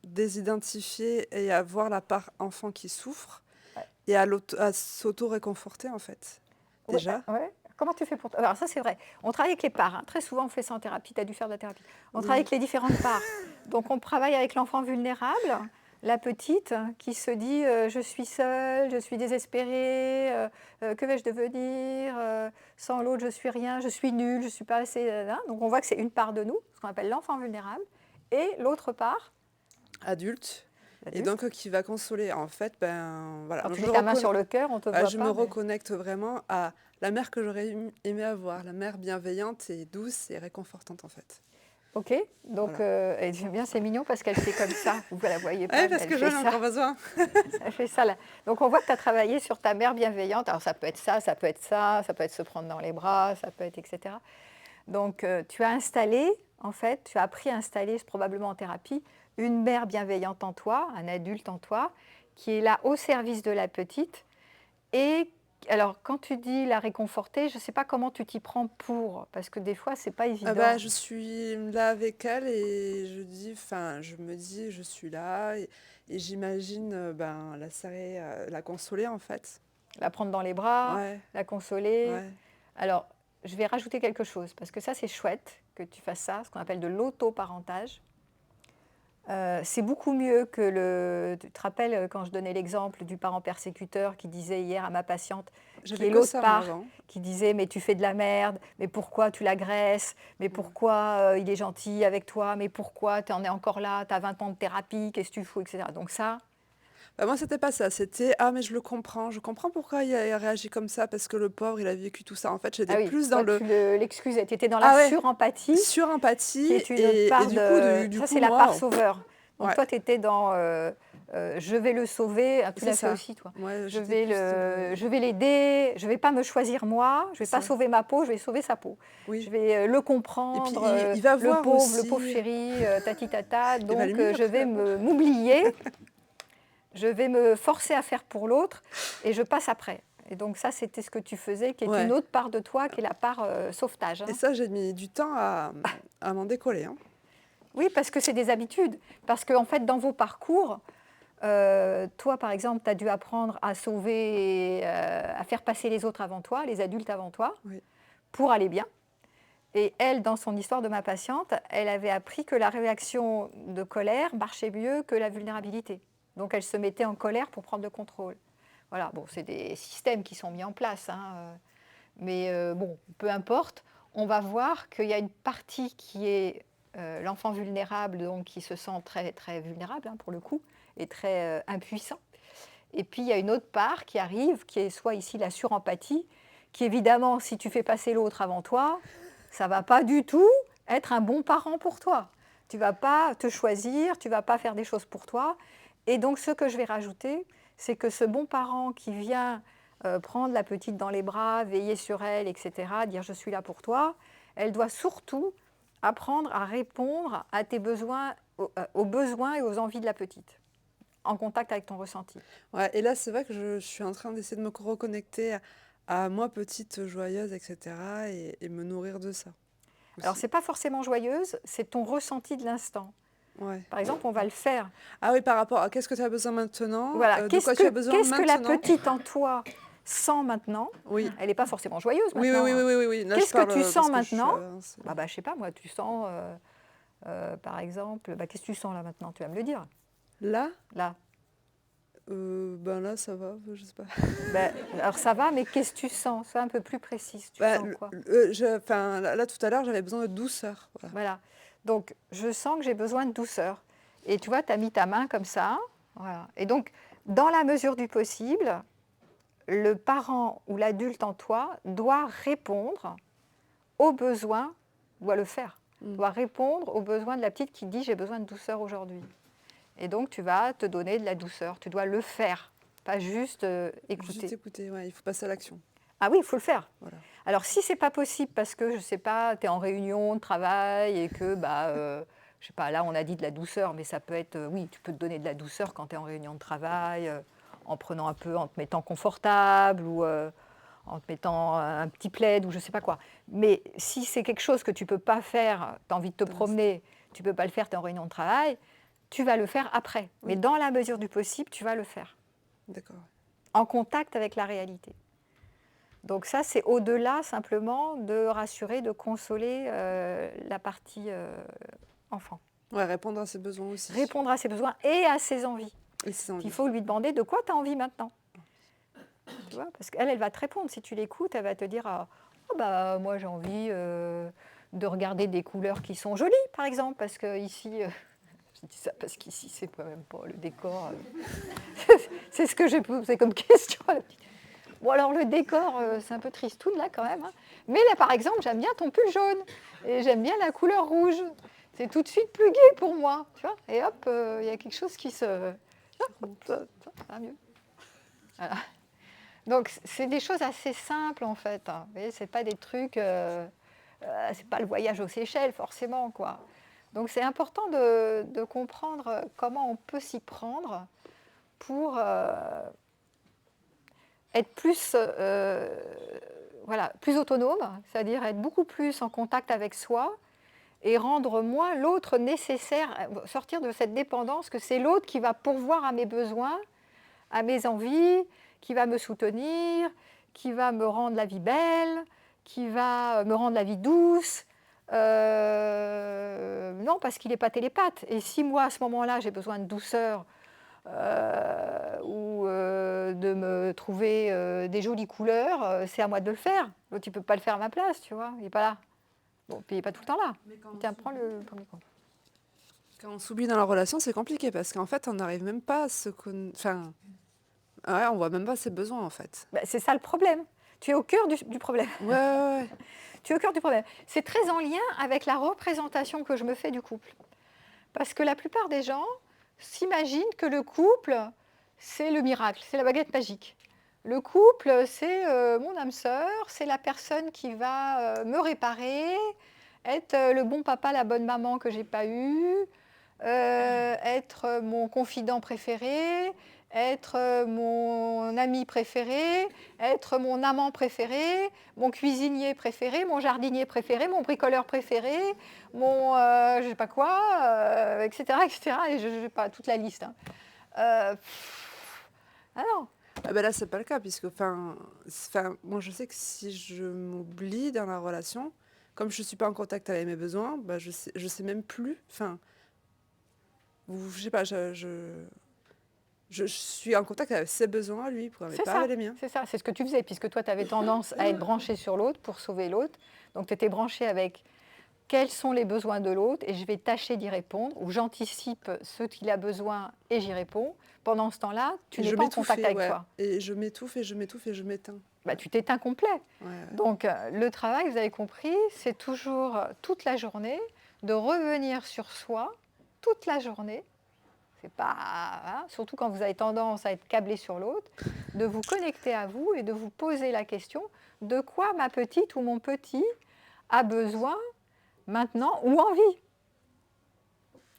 désidentifier et à voir la part enfant qui souffre, Ouais. et à s'auto-réconforter en fait, déjà. Ouais. Comment tu fais pour... Alors ça c'est vrai, on travaille avec les parts, hein. Très souvent on fait ça en thérapie, tu as dû faire de la thérapie. On travaille avec les différentes parts. Donc on travaille avec l'enfant vulnérable, la petite qui se dit je suis seule, je suis désespérée, que vais-je devenir, sans l'autre je suis rien, je suis nulle, je ne suis pas assez... Donc on voit que c'est une part de nous, ce qu'on appelle l'enfant vulnérable, et l'autre part Adulte. Et donc qui va consoler. En fait, voilà. Quand tu mets ta main sur le cœur, on te voit je pas. me reconnecte vraiment à la mère que j'aurais aimé avoir, la mère bienveillante et douce et réconfortante en fait. Ok, donc Voilà. et j'aime bien, c'est mignon parce qu'elle fait comme ça, vous ne la voyez pas. Oui, parce que j'en ai encore besoin. Elle fait ça là. Donc on voit que tu as travaillé sur ta mère bienveillante. Alors ça peut être ça, ça peut être ça, ça peut être se prendre dans les bras, ça peut être etc. Donc tu as installé, en fait, tu as appris à installer, probablement en thérapie, une mère bienveillante en toi, un adulte en toi, qui est là au service de la petite. Et alors, quand tu dis la réconforter, je ne sais pas comment tu t'y prends pour, parce que des fois, c'est pas évident. Je suis là avec elle et je me dis, je suis là et j'imagine la serrer, la consoler en fait. La prendre dans les bras, Ouais. la consoler. Ouais. Alors, je vais rajouter quelque chose, parce que ça, c'est chouette que tu fasses ça, ce qu'on appelle de l'autoparentage. C'est beaucoup mieux que tu te rappelles quand je donnais l'exemple du parent persécuteur qui disait hier à ma patiente, qui est l'autre part, qui disait mais tu fais de la merde, mais pourquoi tu l'agresses, mais pourquoi il est gentil avec toi, mais pourquoi tu en es encore là, tu as 20 ans de thérapie, qu'est-ce que tu fous, etc. Donc ça... moi, c'était pas ça. C'était « Ah, mais je comprends pourquoi il a réagi comme ça, parce que le pauvre, il a vécu tout ça. » En fait, j'étais plus dans tu l'excusais, tu étais dans la surempathie. Surempathie, qui est une autre part du coup, c'est la part sauveur. Donc toi, tu étais dans je vais le sauver, tu l'as fait aussi, toi. Ouais, je vais l'aider, je ne vais pas me choisir moi, je ne vais pas sauver ma peau, je vais sauver sa peau. Oui. Je vais le comprendre, et puis, il va voir aussi... le pauvre chéri, tati tata, donc je vais m'oublier. Je vais me forcer à faire pour l'autre et je passe après. Et donc ça, c'était ce que tu faisais, qui est une autre part de toi, qui est la part sauvetage. Hein. Et ça, j'ai mis du temps à m'en décoller. Hein. Oui, parce que c'est des habitudes. Parce qu'en fait, dans vos parcours, toi, par exemple, tu as dû apprendre à sauver, à faire passer les autres avant toi, les adultes avant toi, pour aller bien. Et elle, dans son histoire de ma patiente, elle avait appris que la réaction de colère marchait mieux que la vulnérabilité. Donc elle se mettait en colère pour prendre le contrôle. Voilà, bon, c'est des systèmes qui sont mis en place, hein, mais bon, peu importe, on va voir qu'il y a une partie qui est l'enfant vulnérable, donc qui se sent très, très vulnérable, hein, pour le coup, et très impuissant. Et puis, il y a une autre part qui arrive, qui est soit ici la surempathie, qui évidemment, si tu fais passer l'autre avant toi, ça ne va pas du tout être un bon parent pour toi. Tu ne vas pas te choisir, tu ne vas pas faire des choses pour toi. Et donc, ce que je vais rajouter, c'est que ce bon parent qui vient prendre la petite dans les bras, veiller sur elle, etc., dire je suis là pour toi, elle doit surtout apprendre à répondre à tes besoins, aux besoins et aux envies de la petite, en contact avec ton ressenti. Ouais, et là, c'est vrai que je suis en train d'essayer de me reconnecter à moi, petite joyeuse, etc., et me nourrir de ça Alors, aussi. ce n'est pas forcément joyeuse, c'est ton ressenti de l'instant. Ouais. Par exemple, on va le faire. Ah oui, par rapport à qu'est-ce que tu as besoin maintenant, Voilà, de qu'est-ce quoi tu as que, besoin qu'est-ce que la maintenant. petite en toi sent maintenant? Oui. Elle n'est pas forcément joyeuse Oui, oui, maintenant, oui, hein. oui, oui, oui. Là, je Qu'est-ce que parle tu sens parce que je suis maintenant? avancée. Je sais pas, moi, tu sens, par exemple, qu'est-ce que tu sens là maintenant? Tu vas me le dire. Là, Là. ben là, ça va, je sais pas. Alors ça va, mais qu'est-ce que tu sens? Sois un peu plus précise. Tu Bah, sens quoi? enfin, là, tout à l'heure, j'avais besoin de douceur. Voilà. Voilà. Donc, je sens que j'ai besoin de douceur. Et tu vois, tu as mis ta main comme ça. Voilà. Et donc, dans la mesure du possible, le parent ou l'adulte en toi doit répondre aux besoins, doit le faire, doit répondre aux besoins de la petite qui dit j'ai besoin de douceur aujourd'hui. Et donc, tu vas te donner de la douceur. Tu dois le faire, pas juste écouter. Juste écouter, ouais, il faut passer à l'action. Ah oui, il faut le faire. Voilà. Alors, si c'est pas possible parce que, je sais pas, tu es en réunion de travail et que, je sais pas, là, on a dit de la douceur, mais ça peut être, oui, tu peux te donner de la douceur quand tu es en réunion de travail, en prenant un peu, en te mettant confortable ou en te mettant un petit plaid ou je sais pas quoi. Mais si c'est quelque chose que tu peux pas faire, tu as envie de te promener, tu peux pas le faire, tu es en réunion de travail, tu vas le faire après. Oui. Mais dans la mesure du possible, tu vas le faire, D'accord. en contact avec la réalité. Donc ça, c'est au-delà simplement de rassurer, de consoler la partie enfant. Ouais, répondre à ses besoins aussi. Répondre à ses besoins et à ses envies. Et ses envies. Il faut lui demander de quoi tu as envie maintenant. Tu vois, parce qu'elle, elle va te répondre. Si tu l'écoutes, elle va te dire moi j'ai envie de regarder des couleurs qui sont jolies, par exemple, parce que ici, je dis ça parce qu'ici, c'est quand même pas le décor. C'est ce que j'ai posé comme question à la petite. Bon, alors le décor, c'est un peu tristoun là quand même, hein. Mais là, par exemple, j'aime bien ton pull jaune et j'aime bien la couleur rouge. C'est tout de suite plus gai pour moi, tu vois. Et hop, il y a quelque chose qui se... ça va mieux. Voilà. Donc, c'est des choses assez simples en fait, hein. Vous voyez, c'est pas des trucs... c'est pas le voyage aux Seychelles forcément, quoi. Donc, c'est important de comprendre comment on peut s'y prendre pour... être plus, plus autonome, c'est-à-dire être beaucoup plus en contact avec soi et rendre moins l'autre nécessaire, sortir de cette dépendance que c'est l'autre qui va pourvoir à mes besoins, à mes envies, qui va me soutenir, qui va me rendre la vie belle, qui va me rendre la vie douce. Non, parce qu'il n'est pas télépathe. Et si moi, à ce moment-là, j'ai besoin de douceur, ou de me trouver des jolies couleurs, c'est à moi de le faire. L'autre, il ne peut pas le faire à ma place, tu vois, il n'est pas là. Bon, puis il n'est pas tout le temps là. Tiens, prends le premier compte. Quand on s'oublie dans la relation, c'est compliqué parce qu'en fait, on n'arrive même pas à se Enfin, ouais, on voit même pas ses besoins en fait. C'est ça le problème. Tu es au cœur du problème. Ouais. Tu es au cœur du problème. C'est très en lien avec la représentation que je me fais du couple. Parce que la plupart des gens s'imaginent que le couple, c'est le miracle, c'est la baguette magique. Le couple, c'est mon âme sœur, c'est la personne qui va me réparer, être le bon papa, la bonne maman que j'ai pas eue, être mon confident préféré, être mon ami préféré, être mon amant préféré, mon cuisinier préféré, mon jardinier préféré, mon bricoleur préféré, mon je sais pas quoi, etc., etc. Et je n'ai pas toute la liste, hein. Ah non. Ah ben là, c'est pas le cas puisque, moi, je sais que si je m'oublie dans la relation, comme je suis pas en contact avec mes besoins, je sais même plus. Enfin, je sais pas, je suis en contact avec ses besoins, lui, mais C'est pas ça, avec les miens. c'est ça, c'est ce que tu faisais, puisque toi, tu avais tendance à être branché sur l'autre pour sauver l'autre. Donc, tu étais branché avec quels sont les besoins de l'autre et je vais tâcher d'y répondre, ou j'anticipe ce qu'il a besoin et j'y réponds. Pendant ce temps-là, tu Et n'es je pas en contact m'étouffais, avec ouais. toi. Et je m'étouffe, et je m'étouffe, et je m'éteins. Bah, tu t'éteins complet. Ouais, ouais. Donc, le travail, vous avez compris, c'est toujours toute la journée de revenir sur soi toute la journée. C'est pas, hein, surtout quand vous avez tendance à être câblé sur l'autre, de vous connecter à vous et de vous poser la question de quoi ma petite ou mon petit a besoin maintenant ou envie.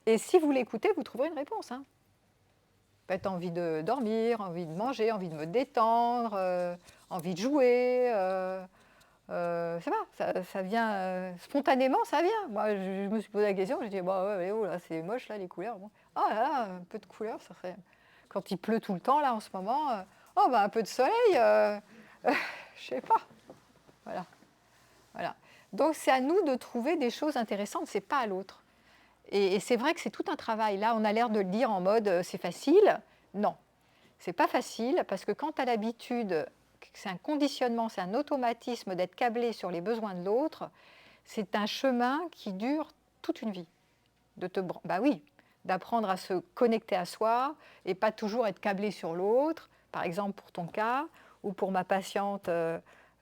Et si vous l'écoutez, vous trouverez une réponse. Hein. Peut-être envie de dormir, envie de manger, envie de me détendre, envie de jouer. C'est pas, ça vient spontanément, ça vient. Moi, je me suis posé la question, j'ai dit, bah ouais, oh là, c'est moche là les couleurs. Bon. Oh là là, un peu de couleurs, ça serait. Quand il pleut tout le temps là en ce moment, oh bah un peu de soleil, je sais pas. Voilà, voilà. Donc c'est à nous de trouver des choses intéressantes, c'est pas à l'autre. Et c'est vrai que c'est tout un travail. Là, on a l'air de le dire en mode c'est facile. Non, c'est pas facile parce que quand tu as l'habitude, c'est un conditionnement, c'est un automatisme d'être câblé sur les besoins de l'autre, c'est un chemin qui dure toute une vie. Bah oui, d'apprendre à se connecter à soi et pas toujours être câblé sur l'autre, par exemple pour ton cas, ou pour ma patiente,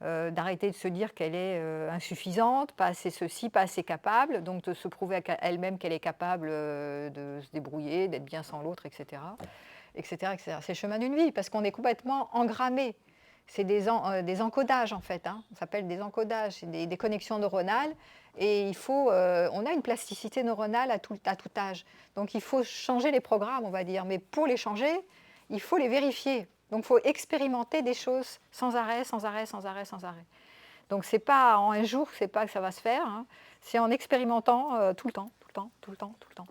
d'arrêter de se dire qu'elle est insuffisante, pas assez ceci, pas assez capable, donc de se prouver à elle-même qu'elle est capable de se débrouiller, d'être bien sans l'autre, etc. etc., etc. C'est le chemin d'une vie, parce qu'on est complètement engrammé. C'est des encodages, en fait. Hein. Ça s'appelle des encodages, c'est des connexions neuronales. Et on a une plasticité neuronale à tout âge. Donc il faut changer les programmes, on va dire. Mais pour les changer, il faut les vérifier. Donc il faut expérimenter des choses sans arrêt, sans arrêt, sans arrêt, sans arrêt. Donc c'est pas en un jour, c'est pas que ça va se faire. Hein. C'est en expérimentant tout le temps, tout le temps, tout le temps, tout le temps.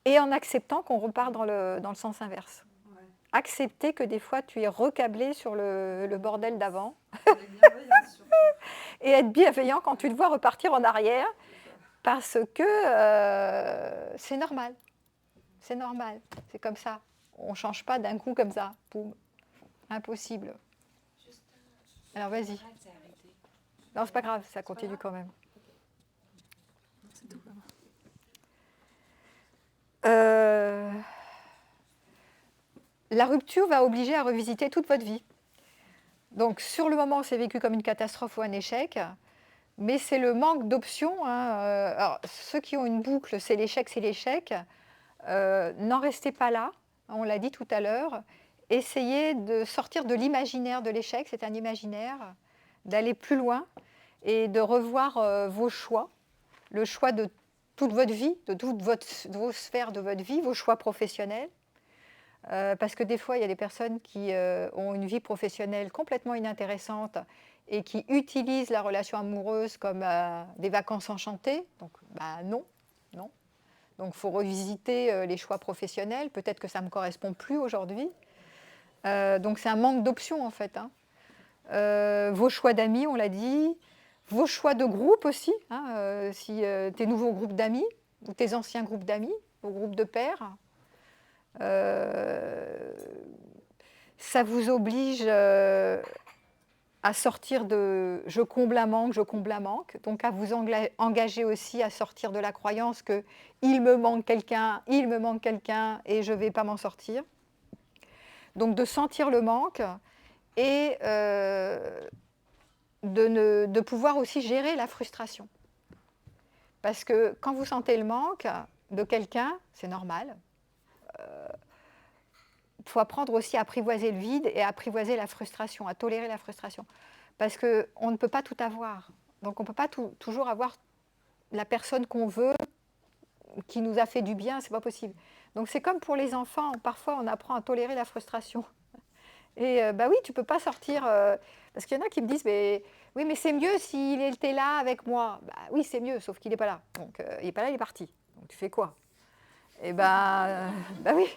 Et en acceptant qu'on repart dans le sens inverse. Ouais. Accepter que des fois tu es recablé sur le bordel d'avant. Et être bienveillant quand tu te vois repartir en arrière, parce que c'est normal. C'est normal, c'est comme ça. On ne change pas d'un coup comme ça. Boum. Impossible. Alors vas-y. Non, c'est pas grave, ça continue quand même. C'est tout. La rupture va obliger à revisiter toute votre vie. Donc sur le moment, c'est vécu comme une catastrophe ou un échec, mais c'est le manque d'options. Hein. Alors, ceux qui ont une boucle, c'est l'échec, c'est l'échec. N'en restez pas là, on l'a dit tout à l'heure. Essayez de sortir de l'imaginaire de l'échec, c'est un imaginaire, d'aller plus loin et de revoir vos choix, le choix de toute votre vie, de toutes vos sphères de votre vie, vos choix professionnels. Parce que des fois, il y a des personnes qui ont une vie professionnelle complètement inintéressante et qui utilisent la relation amoureuse comme des vacances enchantées. Donc, bah, non. Donc, il faut revisiter les choix professionnels. Peut-être que ça ne me correspond plus aujourd'hui. Donc, c'est un manque d'options, en fait. Hein. Vos choix d'amis, on l'a dit. Vos choix de groupe aussi. Hein, si tes nouveaux groupes d'amis ou tes anciens groupes d'amis, vos groupes de pairs. Ça vous oblige à sortir de « je comble un manque », donc à vous engager aussi à sortir de la croyance que « il me manque quelqu'un et je ne vais pas m'en sortir ». Donc de sentir le manque et de pouvoir aussi gérer la frustration. Parce que quand vous sentez le manque de quelqu'un, c'est normal. Il faut apprendre aussi à apprivoiser le vide et à apprivoiser la frustration, à tolérer la frustration. Parce qu'on ne peut pas tout avoir. Donc on ne peut pas toujours avoir la personne qu'on veut, qui nous a fait du bien, ce n'est pas possible. Donc c'est comme pour les enfants, parfois on apprend à tolérer la frustration. Et bah oui, tu ne peux pas sortir, parce qu'il y en a qui me disent, oui, mais c'est mieux s'il était là avec moi. Bah oui, c'est mieux, sauf qu'il n'est pas là. Donc il n'est pas là, il est parti. Donc tu fais quoi? Eh bah oui,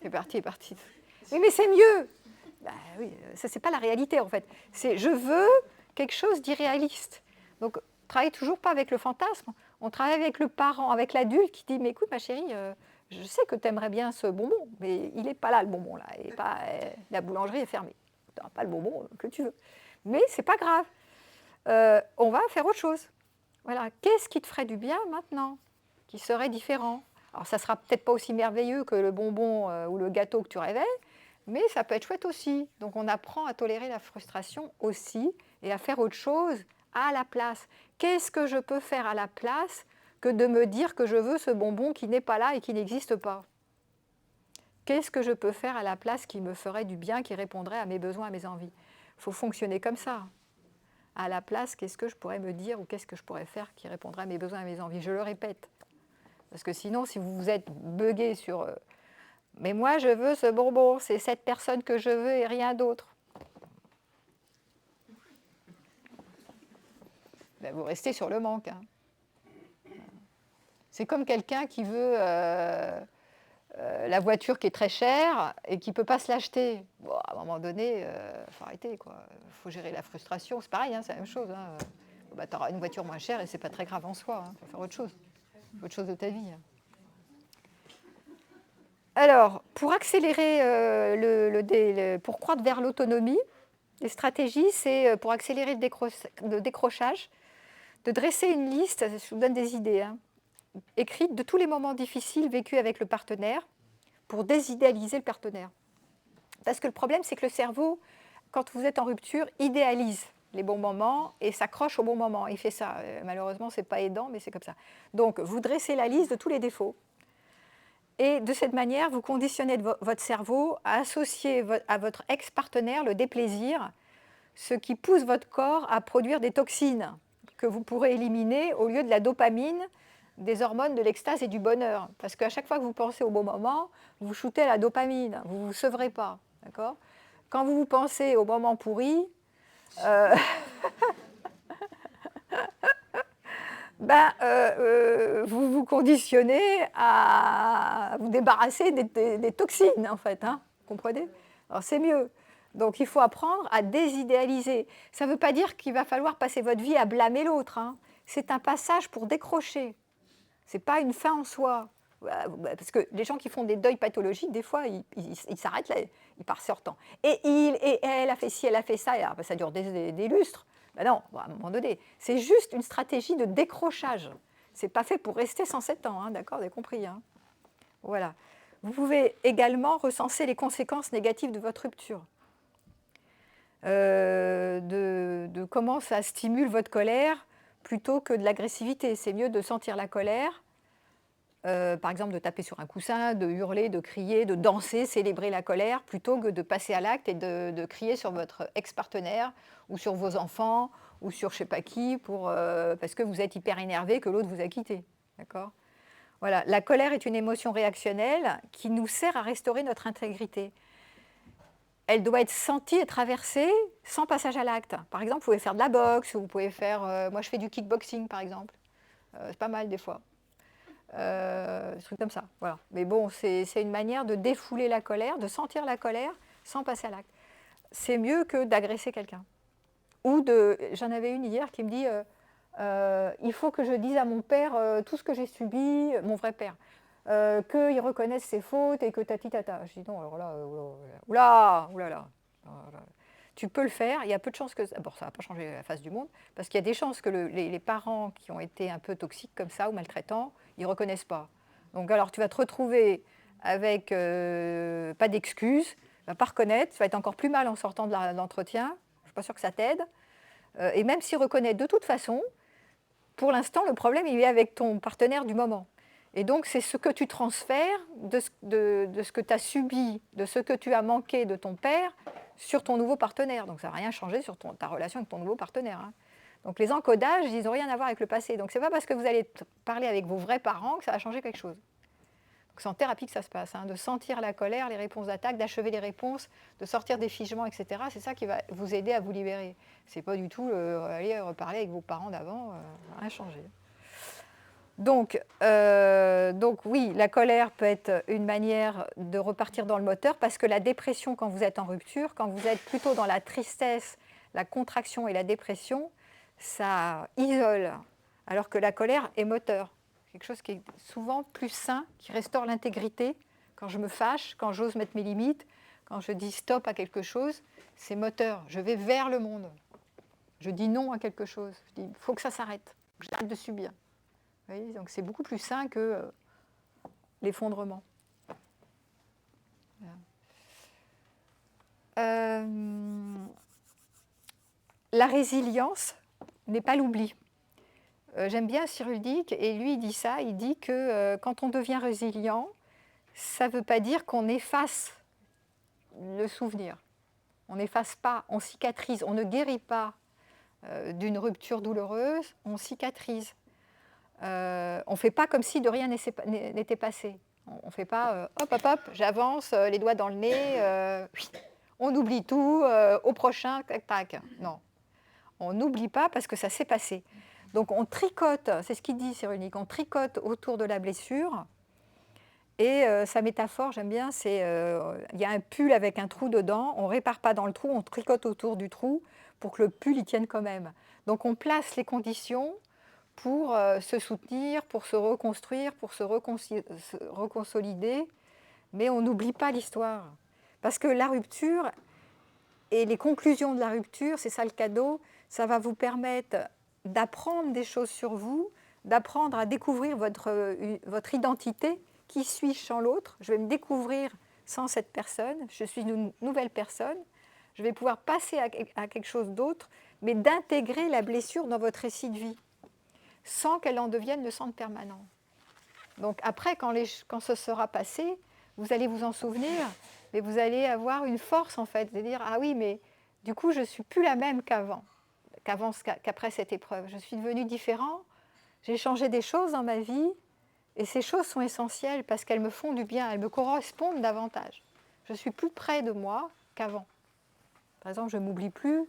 il est parti. Oui, mais c'est mieux. Bah oui, ça c'est pas la réalité en fait. C'est je veux quelque chose d'irréaliste. Donc on travaille toujours pas avec le fantasme. On travaille avec le parent, avec l'adulte qui dit mais écoute ma chérie, je sais que tu aimerais bien ce bonbon, mais il n'est pas là, le bonbon, là. Il est pas, la boulangerie est fermée. Tu n'auras pas le bonbon que tu veux. Mais ce n'est pas grave. On va faire autre chose. Voilà. Qu'est-ce qui te ferait du bien maintenant, qui serait différent? Alors, ça ne sera peut-être pas aussi merveilleux que le bonbon ou le gâteau que tu rêvais, mais ça peut être chouette aussi. Donc, on apprend à tolérer la frustration aussi et à faire autre chose à la place. Qu'est-ce que je peux faire à la place que de me dire que je veux ce bonbon qui n'est pas là et qui n'existe pas? Qu'est-ce que je peux faire à la place qui me ferait du bien, qui répondrait à mes besoins, à mes envies? Il faut fonctionner comme ça. À la place, qu'est-ce que je pourrais me dire ou qu'est-ce que je pourrais faire qui répondrait à mes besoins, à mes envies? Je le répète. Parce que sinon, si vous vous êtes buggé sur mais moi, je veux ce bonbon, c'est cette personne que je veux et rien d'autre. Ben, vous restez sur le manque. Hein. C'est comme quelqu'un qui veut la voiture qui est très chère et qui ne peut pas se l'acheter. Bon, à un moment donné, il faut arrêter. Il faut gérer la frustration. C'est pareil, hein, c'est la même chose. Hein. Bah, tu auras une voiture moins chère et ce n'est pas très grave en soi. Il faut faire autre chose. Autre chose de ta vie. Hein. Alors, pour accélérer, pour croître vers l'autonomie, les stratégies, c'est pour accélérer le décrochage, de dresser une liste, je vous donne des idées, hein, écrite de tous les moments difficiles vécus avec le partenaire, pour désidéaliser le partenaire. Parce que le problème, c'est que le cerveau, quand vous êtes en rupture, idéalise les bons moments et s'accroche au bon moment. Il fait ça. Malheureusement, ce n'est pas aidant, mais c'est comme ça. Donc, vous dressez la liste de tous les défauts. Et de cette manière, vous conditionnez votre cerveau à associer à votre ex-partenaire le déplaisir, ce qui pousse votre corps à produire des toxines que vous pourrez éliminer au lieu de la dopamine, des hormones de l'extase et du bonheur. Parce qu'à chaque fois que vous pensez au bon moment, vous shootez à la dopamine, vous ne vous sevrez pas. D'accord ? Quand vous pensez au moment pourri, vous vous conditionnez à vous débarrasser des toxines, en fait. Hein, vous comprenez ? Alors, c'est mieux. Donc, il faut apprendre à désidéaliser. Ça ne veut pas dire qu'il va falloir passer votre vie à blâmer l'autre. Hein. C'est un passage pour décrocher. Ce n'est pas une fin en soi. Parce que les gens qui font des deuils pathologiques, des fois, ils s'arrêtent là, ils partent sortant. Et elle a fait ci, elle a fait ça, et alors, ça dure des lustres. Ben non, à un moment donné, c'est juste une stratégie de décrochage. Ce n'est pas fait pour rester 107 ans, hein, d'accord, vous avez compris. Hein. Voilà. Vous pouvez également recenser les conséquences négatives de votre rupture. De comment ça stimule votre colère plutôt que de l'agressivité. C'est mieux de sentir la colère, par exemple de taper sur un coussin, de hurler, de crier, de danser, célébrer la colère, plutôt que de passer à l'acte et de crier sur votre ex-partenaire ou sur vos enfants ou sur je ne sais pas qui parce que vous êtes hyper énervé que l'autre vous a quitté. D'accord ? Voilà. La colère est une émotion réactionnelle qui nous sert à restaurer notre intégrité. Elle doit être sentie et traversée sans passage à l'acte. Par exemple, vous pouvez faire de la boxe, ou vous pouvez faire... moi, je fais du kickboxing, par exemple. C'est pas mal, des fois. Des trucs comme ça, voilà. Mais bon, c'est une manière de défouler la colère, de sentir la colère sans passer à l'acte. C'est mieux que d'agresser quelqu'un. J'en avais une hier qui me dit il faut que je dise à mon père tout ce que j'ai subi, mon vrai père. Qu'il reconnaisse ses fautes et que tata. Je dis non, alors là, oulala. Tu peux le faire, il y a peu de chances que... Bon, ça ne va pas changer la face du monde, parce qu'il y a des chances que les parents qui ont été un peu toxiques comme ça, ou maltraitants, ils ne reconnaissent pas. Donc alors tu vas te retrouver avec pas d'excuses, tu ne vas pas reconnaître, ça va être encore plus mal en sortant de l'entretien, je ne suis pas sûre que ça t'aide. Et même s'il reconnaît de toute façon, pour l'instant, le problème, il est avec ton partenaire du moment. Et donc, c'est ce que tu transfères de ce que tu as subi, de ce que tu as manqué de ton père sur ton nouveau partenaire. Donc, ça n'a rien changé sur ta relation avec ton nouveau partenaire. Hein. Donc, les encodages, ils n'ont rien à voir avec le passé. Donc, ce n'est pas parce que vous allez parler avec vos vrais parents que ça va changer quelque chose. Donc, c'est en thérapie que ça se passe, hein, de sentir la colère, les réponses d'attaque, d'achever les réponses, de sortir des figements, etc. C'est ça qui va vous aider à vous libérer. Ce n'est pas du tout aller reparler avec vos parents d'avant, rien changé. Donc oui, la colère peut être une manière de repartir dans le moteur parce que la dépression, quand vous êtes en rupture, quand vous êtes plutôt dans la tristesse, la contraction et la dépression, ça isole, alors que la colère est moteur. quelque chose qui est souvent plus sain, qui restaure l'intégrité. Quand je me fâche, quand j'ose mettre mes limites, quand je dis stop à quelque chose, c'est moteur. Je vais vers le monde. Je dis non à quelque chose. Je dis, il faut que ça s'arrête, que j'arrête de subir. Vous voyez, donc c'est beaucoup plus sain que l'effondrement. Voilà. La résilience n'est pas l'oubli. J'aime bien Cyril Dick, et lui il dit ça, il dit que quand on devient résilient, ça ne veut pas dire qu'on efface le souvenir. On n'efface pas, on cicatrise, on ne guérit pas d'une rupture douloureuse, on cicatrise. On ne fait pas comme si de rien n'était passé. On ne fait pas hop, hop, hop, j'avance, les doigts dans le nez, on oublie tout, au prochain, tac, tac. Non, on n'oublie pas parce que ça s'est passé. Donc on tricote, c'est ce qu'il dit Cyril Dick, on tricote autour de la blessure. Et sa métaphore, j'aime bien, c'est il y a un pull avec un trou dedans, on ne répare pas dans le trou, on tricote autour du trou pour que le pull y tienne quand même. Donc on place les conditions pour se soutenir, pour se reconstruire, pour se reconsolider, mais on n'oublie pas l'histoire. Parce que la rupture et les conclusions de la rupture, c'est ça le cadeau, ça va vous permettre d'apprendre des choses sur vous, d'apprendre à découvrir votre identité. Qui suis-je sans l'autre? Je vais me découvrir sans cette personne. Je suis une nouvelle personne. Je vais pouvoir passer à quelque chose d'autre, mais d'intégrer la blessure dans votre récit de vie, sans qu'elle en devienne le centre permanent. Donc après, quand ce sera passé, vous allez vous en souvenir, mais vous allez avoir une force en fait, de dire ah oui, mais du coup, je ne suis plus la même qu'après cette épreuve. Je suis devenue différent. J'ai changé des choses dans ma vie. Et ces choses sont essentielles parce qu'elles me font du bien, elles me correspondent davantage. Je suis plus près de moi qu'avant. Par exemple, je ne m'oublie plus,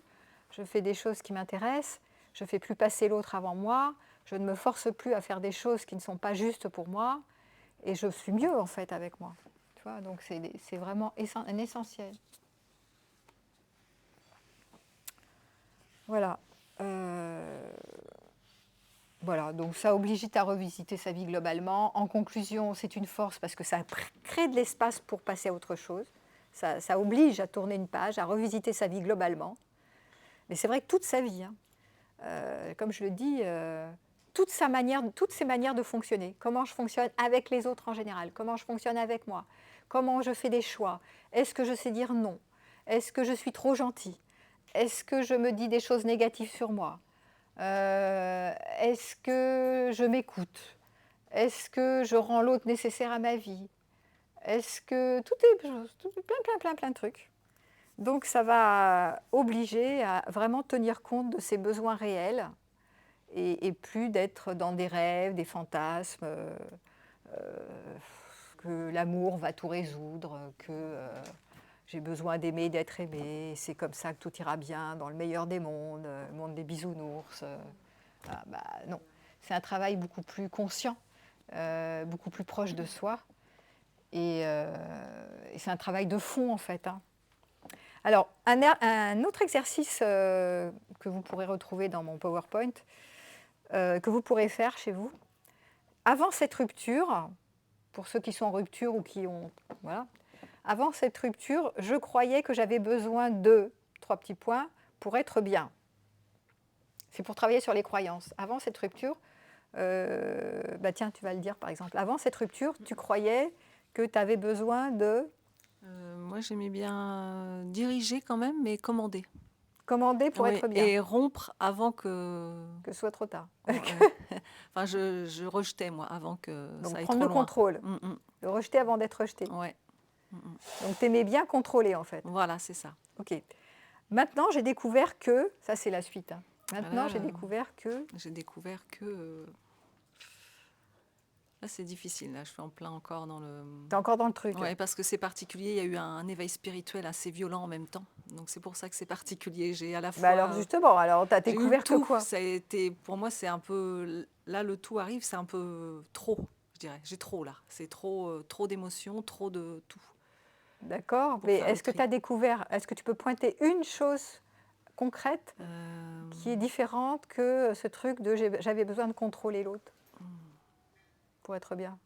je fais des choses qui m'intéressent, je ne fais plus passer l'autre avant moi, je ne me force plus à faire des choses qui ne sont pas justes pour moi, et je suis mieux en fait avec moi. Tu vois, donc c'est vraiment un essentiel. Voilà. Voilà, donc ça oblige à revisiter sa vie globalement. En conclusion, c'est une force parce que ça crée de l'espace pour passer à autre chose. Ça oblige à tourner une page, à revisiter sa vie globalement. Mais c'est vrai que toute sa vie, comme je le dis, toutes ces manières de fonctionner, comment je fonctionne avec les autres en général, comment je fonctionne avec moi, comment je fais des choix, est-ce que je sais dire non, est-ce que je suis trop gentille, est-ce que je me dis des choses négatives sur moi, est-ce que je m'écoute? Est-ce que je rends l'autre nécessaire à ma vie? Est-ce que tout est plein de trucs. Donc ça va obliger à vraiment tenir compte de ses besoins réels et plus d'être dans des rêves, des fantasmes, que l'amour va tout résoudre, que j'ai besoin d'aimer, d'être aimé, c'est comme ça que tout ira bien, dans le meilleur des mondes, le monde des bisounours. Non, c'est un travail beaucoup plus conscient, beaucoup plus proche de soi, et c'est un travail de fond en fait. Alors, un autre exercice que vous pourrez retrouver dans mon PowerPoint, que vous pourrez faire chez vous, avant cette rupture, pour ceux qui sont en rupture ou qui ont... Voilà, avant cette rupture, je croyais que j'avais besoin de 3 petits points pour être bien. C'est pour travailler sur les croyances. Avant cette rupture, tiens, tu vas le dire par exemple. Avant cette rupture, tu croyais que tu avais besoin de... Moi, j'aimais bien diriger quand même, mais commander. Commander pour être bien. Et rompre avant que... Que ce soit trop tard. Enfin, je rejetais, moi, avant que Donc, ça aille prendre trop le loin. contrôle. Le rejeter avant d'être rejeté. Ouais. Donc, tu aimais bien contrôler, en fait. Voilà, c'est ça. OK. Maintenant, j'ai découvert que... Ça, c'est la suite. Maintenant, j'ai découvert que... J'ai découvert que... Là, c'est difficile. Là, je suis en plein encore dans le... T'es encore dans le truc. Oui, parce que c'est particulier. Il y a eu un éveil spirituel assez violent en même temps. Donc, c'est pour ça que c'est particulier. J'ai à la fois... alors, justement, alors, tu as j'ai eu découvert que tout. quoi? Ça a été, pour moi, c'est un peu... Là, le tout arrive, c'est un peu trop, je dirais. J'ai trop, là. C'est trop d'émotions, trop de tout. D'accord. Pour Mais faire est-ce le que tri. tu as découvert... Est-ce que tu peux pointer une chose concrète qui est différente que ce truc de j'avais besoin de contrôler l'autre? pour être bien?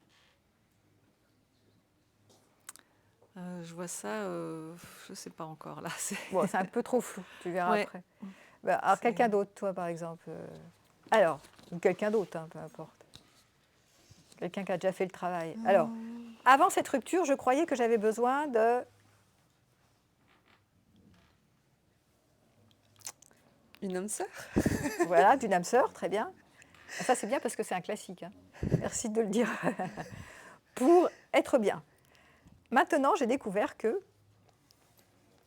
Je vois ça, je ne sais pas encore là. Bon, c'est un peu trop flou, tu verras Ouais. après. Bah, alors, C'est- quelqu'un d'autre, toi, par exemple. Alors, ou quelqu'un d'autre, hein, peu importe. Quelqu'un qui a déjà fait le travail. Alors, avant cette rupture, je croyais que j'avais besoin de... Une âme sœur? Voilà, d'une âme sœur, très bien. Ça, c'est bien parce que c'est un classique. Hein. Merci de le dire. Pour être bien. Maintenant, j'ai découvert que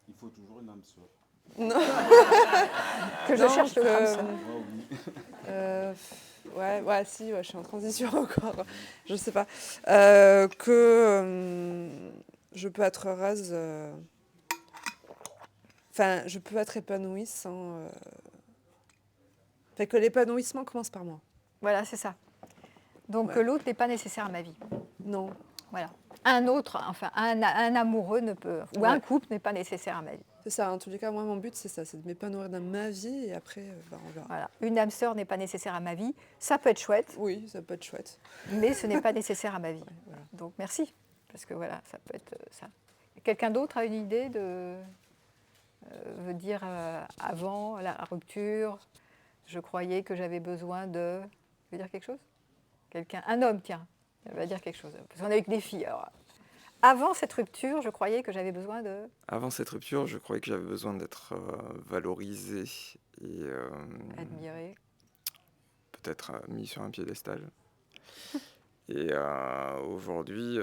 Il faut toujours une âme sœur. je Non, cherche le âme sœur. Ah oui. Ouais, si, ouais, je suis en transition encore. Je sais pas. Je peux être heureuse. Enfin, je peux être épanouie sans. Fait que l'épanouissement commence par moi. Voilà, c'est ça. Donc, Ouais. l'autre n'est pas nécessaire à ma vie. Non. Voilà. Un autre, enfin, un amoureux ne peut, ou un Ouais. couple n'est pas nécessaire à ma vie. C'est ça, en tous les cas, moi, mon but, c'est ça, c'est de m'épanouir dans ma vie et après, on verra. Voilà. Une âme sœur n'est pas nécessaire à ma vie. Ça peut être chouette, Oui, ça peut être chouette. mais ce n'est pas nécessaire à ma vie. Voilà. Donc, merci. Parce que voilà, ça peut être ça. Quelqu'un d'autre a une idée de veut dire avant la rupture, je croyais que j'avais besoin de. Veut dire quelque chose? Quelqu'un, un homme, tiens, va dire quelque chose. Parce qu'on est avec des filles. Alors, avant cette rupture, je croyais que j'avais besoin de. Avant cette rupture, je croyais que j'avais besoin d'être valorisé et Admirer. peut-être mis sur un piédestal. Et aujourd'hui,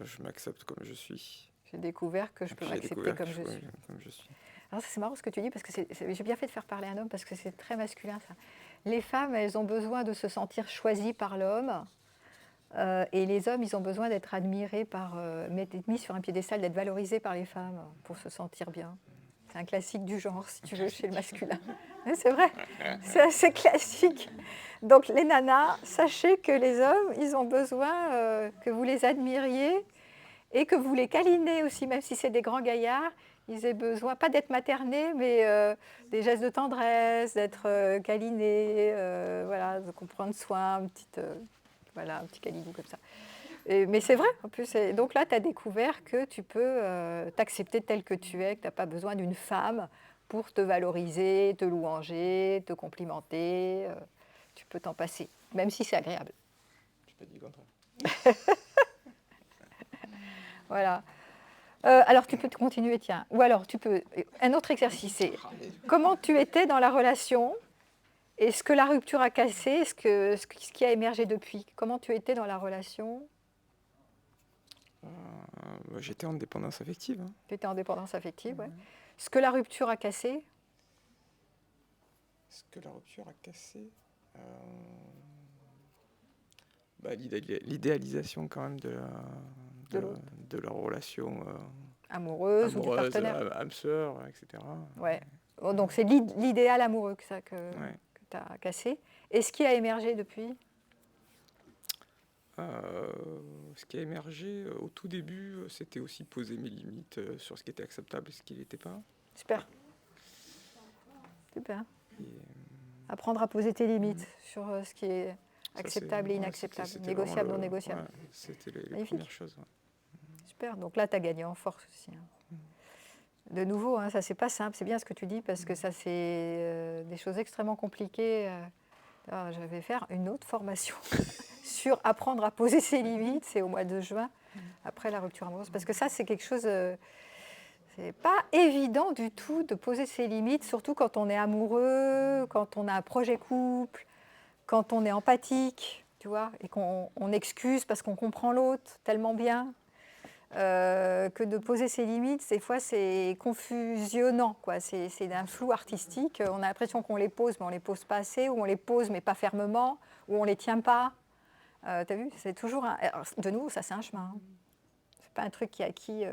je m'accepte comme je suis. J'ai découvert que je peux J'ai m'accepter découvert comme que je suis. comme je suis. Alors ça, c'est marrant ce que tu dis parce que j'ai bien fait de faire parler un homme parce que c'est très masculin ça. Les femmes, elles ont besoin de se sentir choisies par l'homme et les hommes, ils ont besoin d'être admirés d'être mis sur un piédestal, d'être valorisés par les femmes pour se sentir bien. C'est un classique du genre, si tu veux, chez le masculin. Mais c'est vrai, c'est assez classique. Donc les nanas, sachez que les hommes, ils ont besoin que vous les admiriez et que vous les câlinez aussi, même si c'est des grands gaillards. Ils aient besoin, pas d'être maternés, mais des gestes de tendresse, d'être câlinés, voilà, de prendre soin, un petit câlinou comme ça. Mais c'est vrai, en plus. Donc là, tu as découvert que tu peux t'accepter tel que tu es, que tu n'as pas besoin d'une femme pour te valoriser, te louanger, te complimenter. Tu peux t'en passer, même si c'est agréable. Je n'ai pas dit le contraire. Voilà. Alors, tu peux continuer, tiens. Ou alors, tu peux. Un autre exercice, c'est comment tu étais dans la relation et ce que la rupture a cassé, ce qui a émergé depuis. Comment tu étais dans la relation? J'étais en dépendance affective. Hein. Tu étais en dépendance affective, ouais. Ce que la rupture a cassé, Ce que la rupture a cassé, l'idéalisation quand même de l'autre. de leur relation amoureuse ou du amoureuse, partenaire. âme sœur, etc. Ouais. Oh, donc, c'est l'idéal amoureux que Ouais. tu as cassé. Et ce qui a émergé depuis? Ce qui a émergé au tout début, c'était aussi poser mes limites sur ce qui était acceptable et ce qui n'était pas. Super. Super. Et, Apprendre à poser tes limites sur ce qui est ça, acceptable et inacceptable, c'était négociable, vraiment non négociable. ouais, c'était les Magnifique. premières choses. Ouais. Super. Donc là, tu as gagné en force aussi. Hein. De nouveau, hein, ça, c'est pas simple. C'est bien ce que tu dis parce que ça, c'est des choses extrêmement compliquées. Alors, je vais faire une autre formation sur apprendre à poser ses limites. C'est au mois de juin, après la rupture amoureuse. Parce que ça, c'est quelque chose... c'est pas évident du tout de poser ses limites, surtout quand on est amoureux, quand on a un projet couple, quand on est empathique, tu vois, et qu'on excuse parce qu'on comprend l'autre tellement bien. Que de poser ses limites, des fois c'est confusionnant, quoi. C'est d'un flou artistique. On a l'impression qu'on les pose, mais on ne les pose pas assez, ou on les pose, mais pas fermement, ou on ne les tient pas. Tu as vu, c'est toujours alors, de nouveau, ça c'est un chemin. Hein. C'est pas un truc qui est acquis.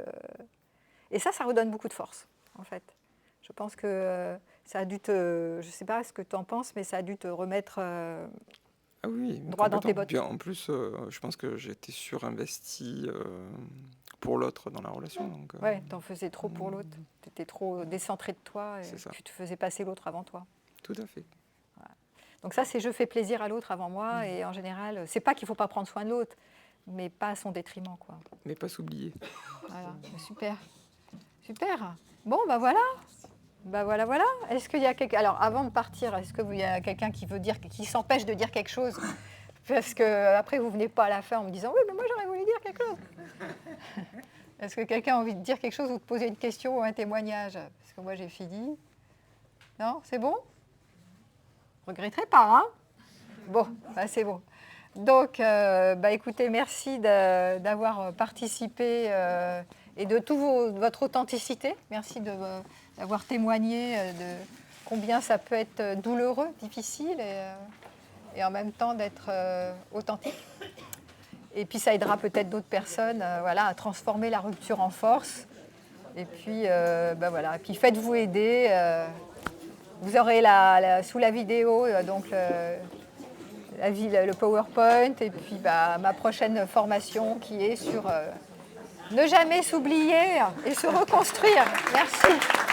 Et ça redonne beaucoup de force, en fait. Je pense que ça a dû te... Je ne sais pas ce que tu en penses, mais ça a dû te remettre Ah oui, droit dans tes complètement. bottes. Puis en plus, je pense que j'étais surinvesti pour l'autre dans la relation. Donc, Ouais, t'en faisais trop pour l'autre. Tu étais trop décentré de toi et C'est ça. tu te faisais passer l'autre avant toi. Tout à fait. Donc ça, c'est je fais plaisir à l'autre avant moi. Et en général, c'est pas qu'il ne faut pas prendre soin de l'autre, mais pas à son détriment, quoi. Mais pas s'oublier. Voilà, super. Super. Bon, bah voilà. Bah voilà, voilà. Est-ce qu'il y a quelqu'un... Alors, avant de partir, est-ce qu'il y a quelqu'un qui veut dire, qui s'empêche de dire quelque chose? Parce que après, vous venez pas à la fin en me disant, oui, mais moi, j'aurais voulu dire quelque chose. Est-ce que quelqu'un a envie de dire quelque chose ou de poser une question ou un témoignage? Parce que moi, j'ai fini. Non, c'est bon? Regretterai pas, hein? Bon, bah, c'est bon. Donc, bah, écoutez, merci d'avoir participé et de votre authenticité. Merci d'avoir témoigné de combien ça peut être douloureux, difficile et en même temps d'être authentique. Et puis, ça aidera peut-être d'autres personnes voilà, à transformer la rupture en force. Et puis, bah, voilà. Et puis faites-vous aider. Vous aurez sous la vidéo donc le PowerPoint et puis bah, ma prochaine formation qui est sur ne jamais s'oublier et se reconstruire. Merci.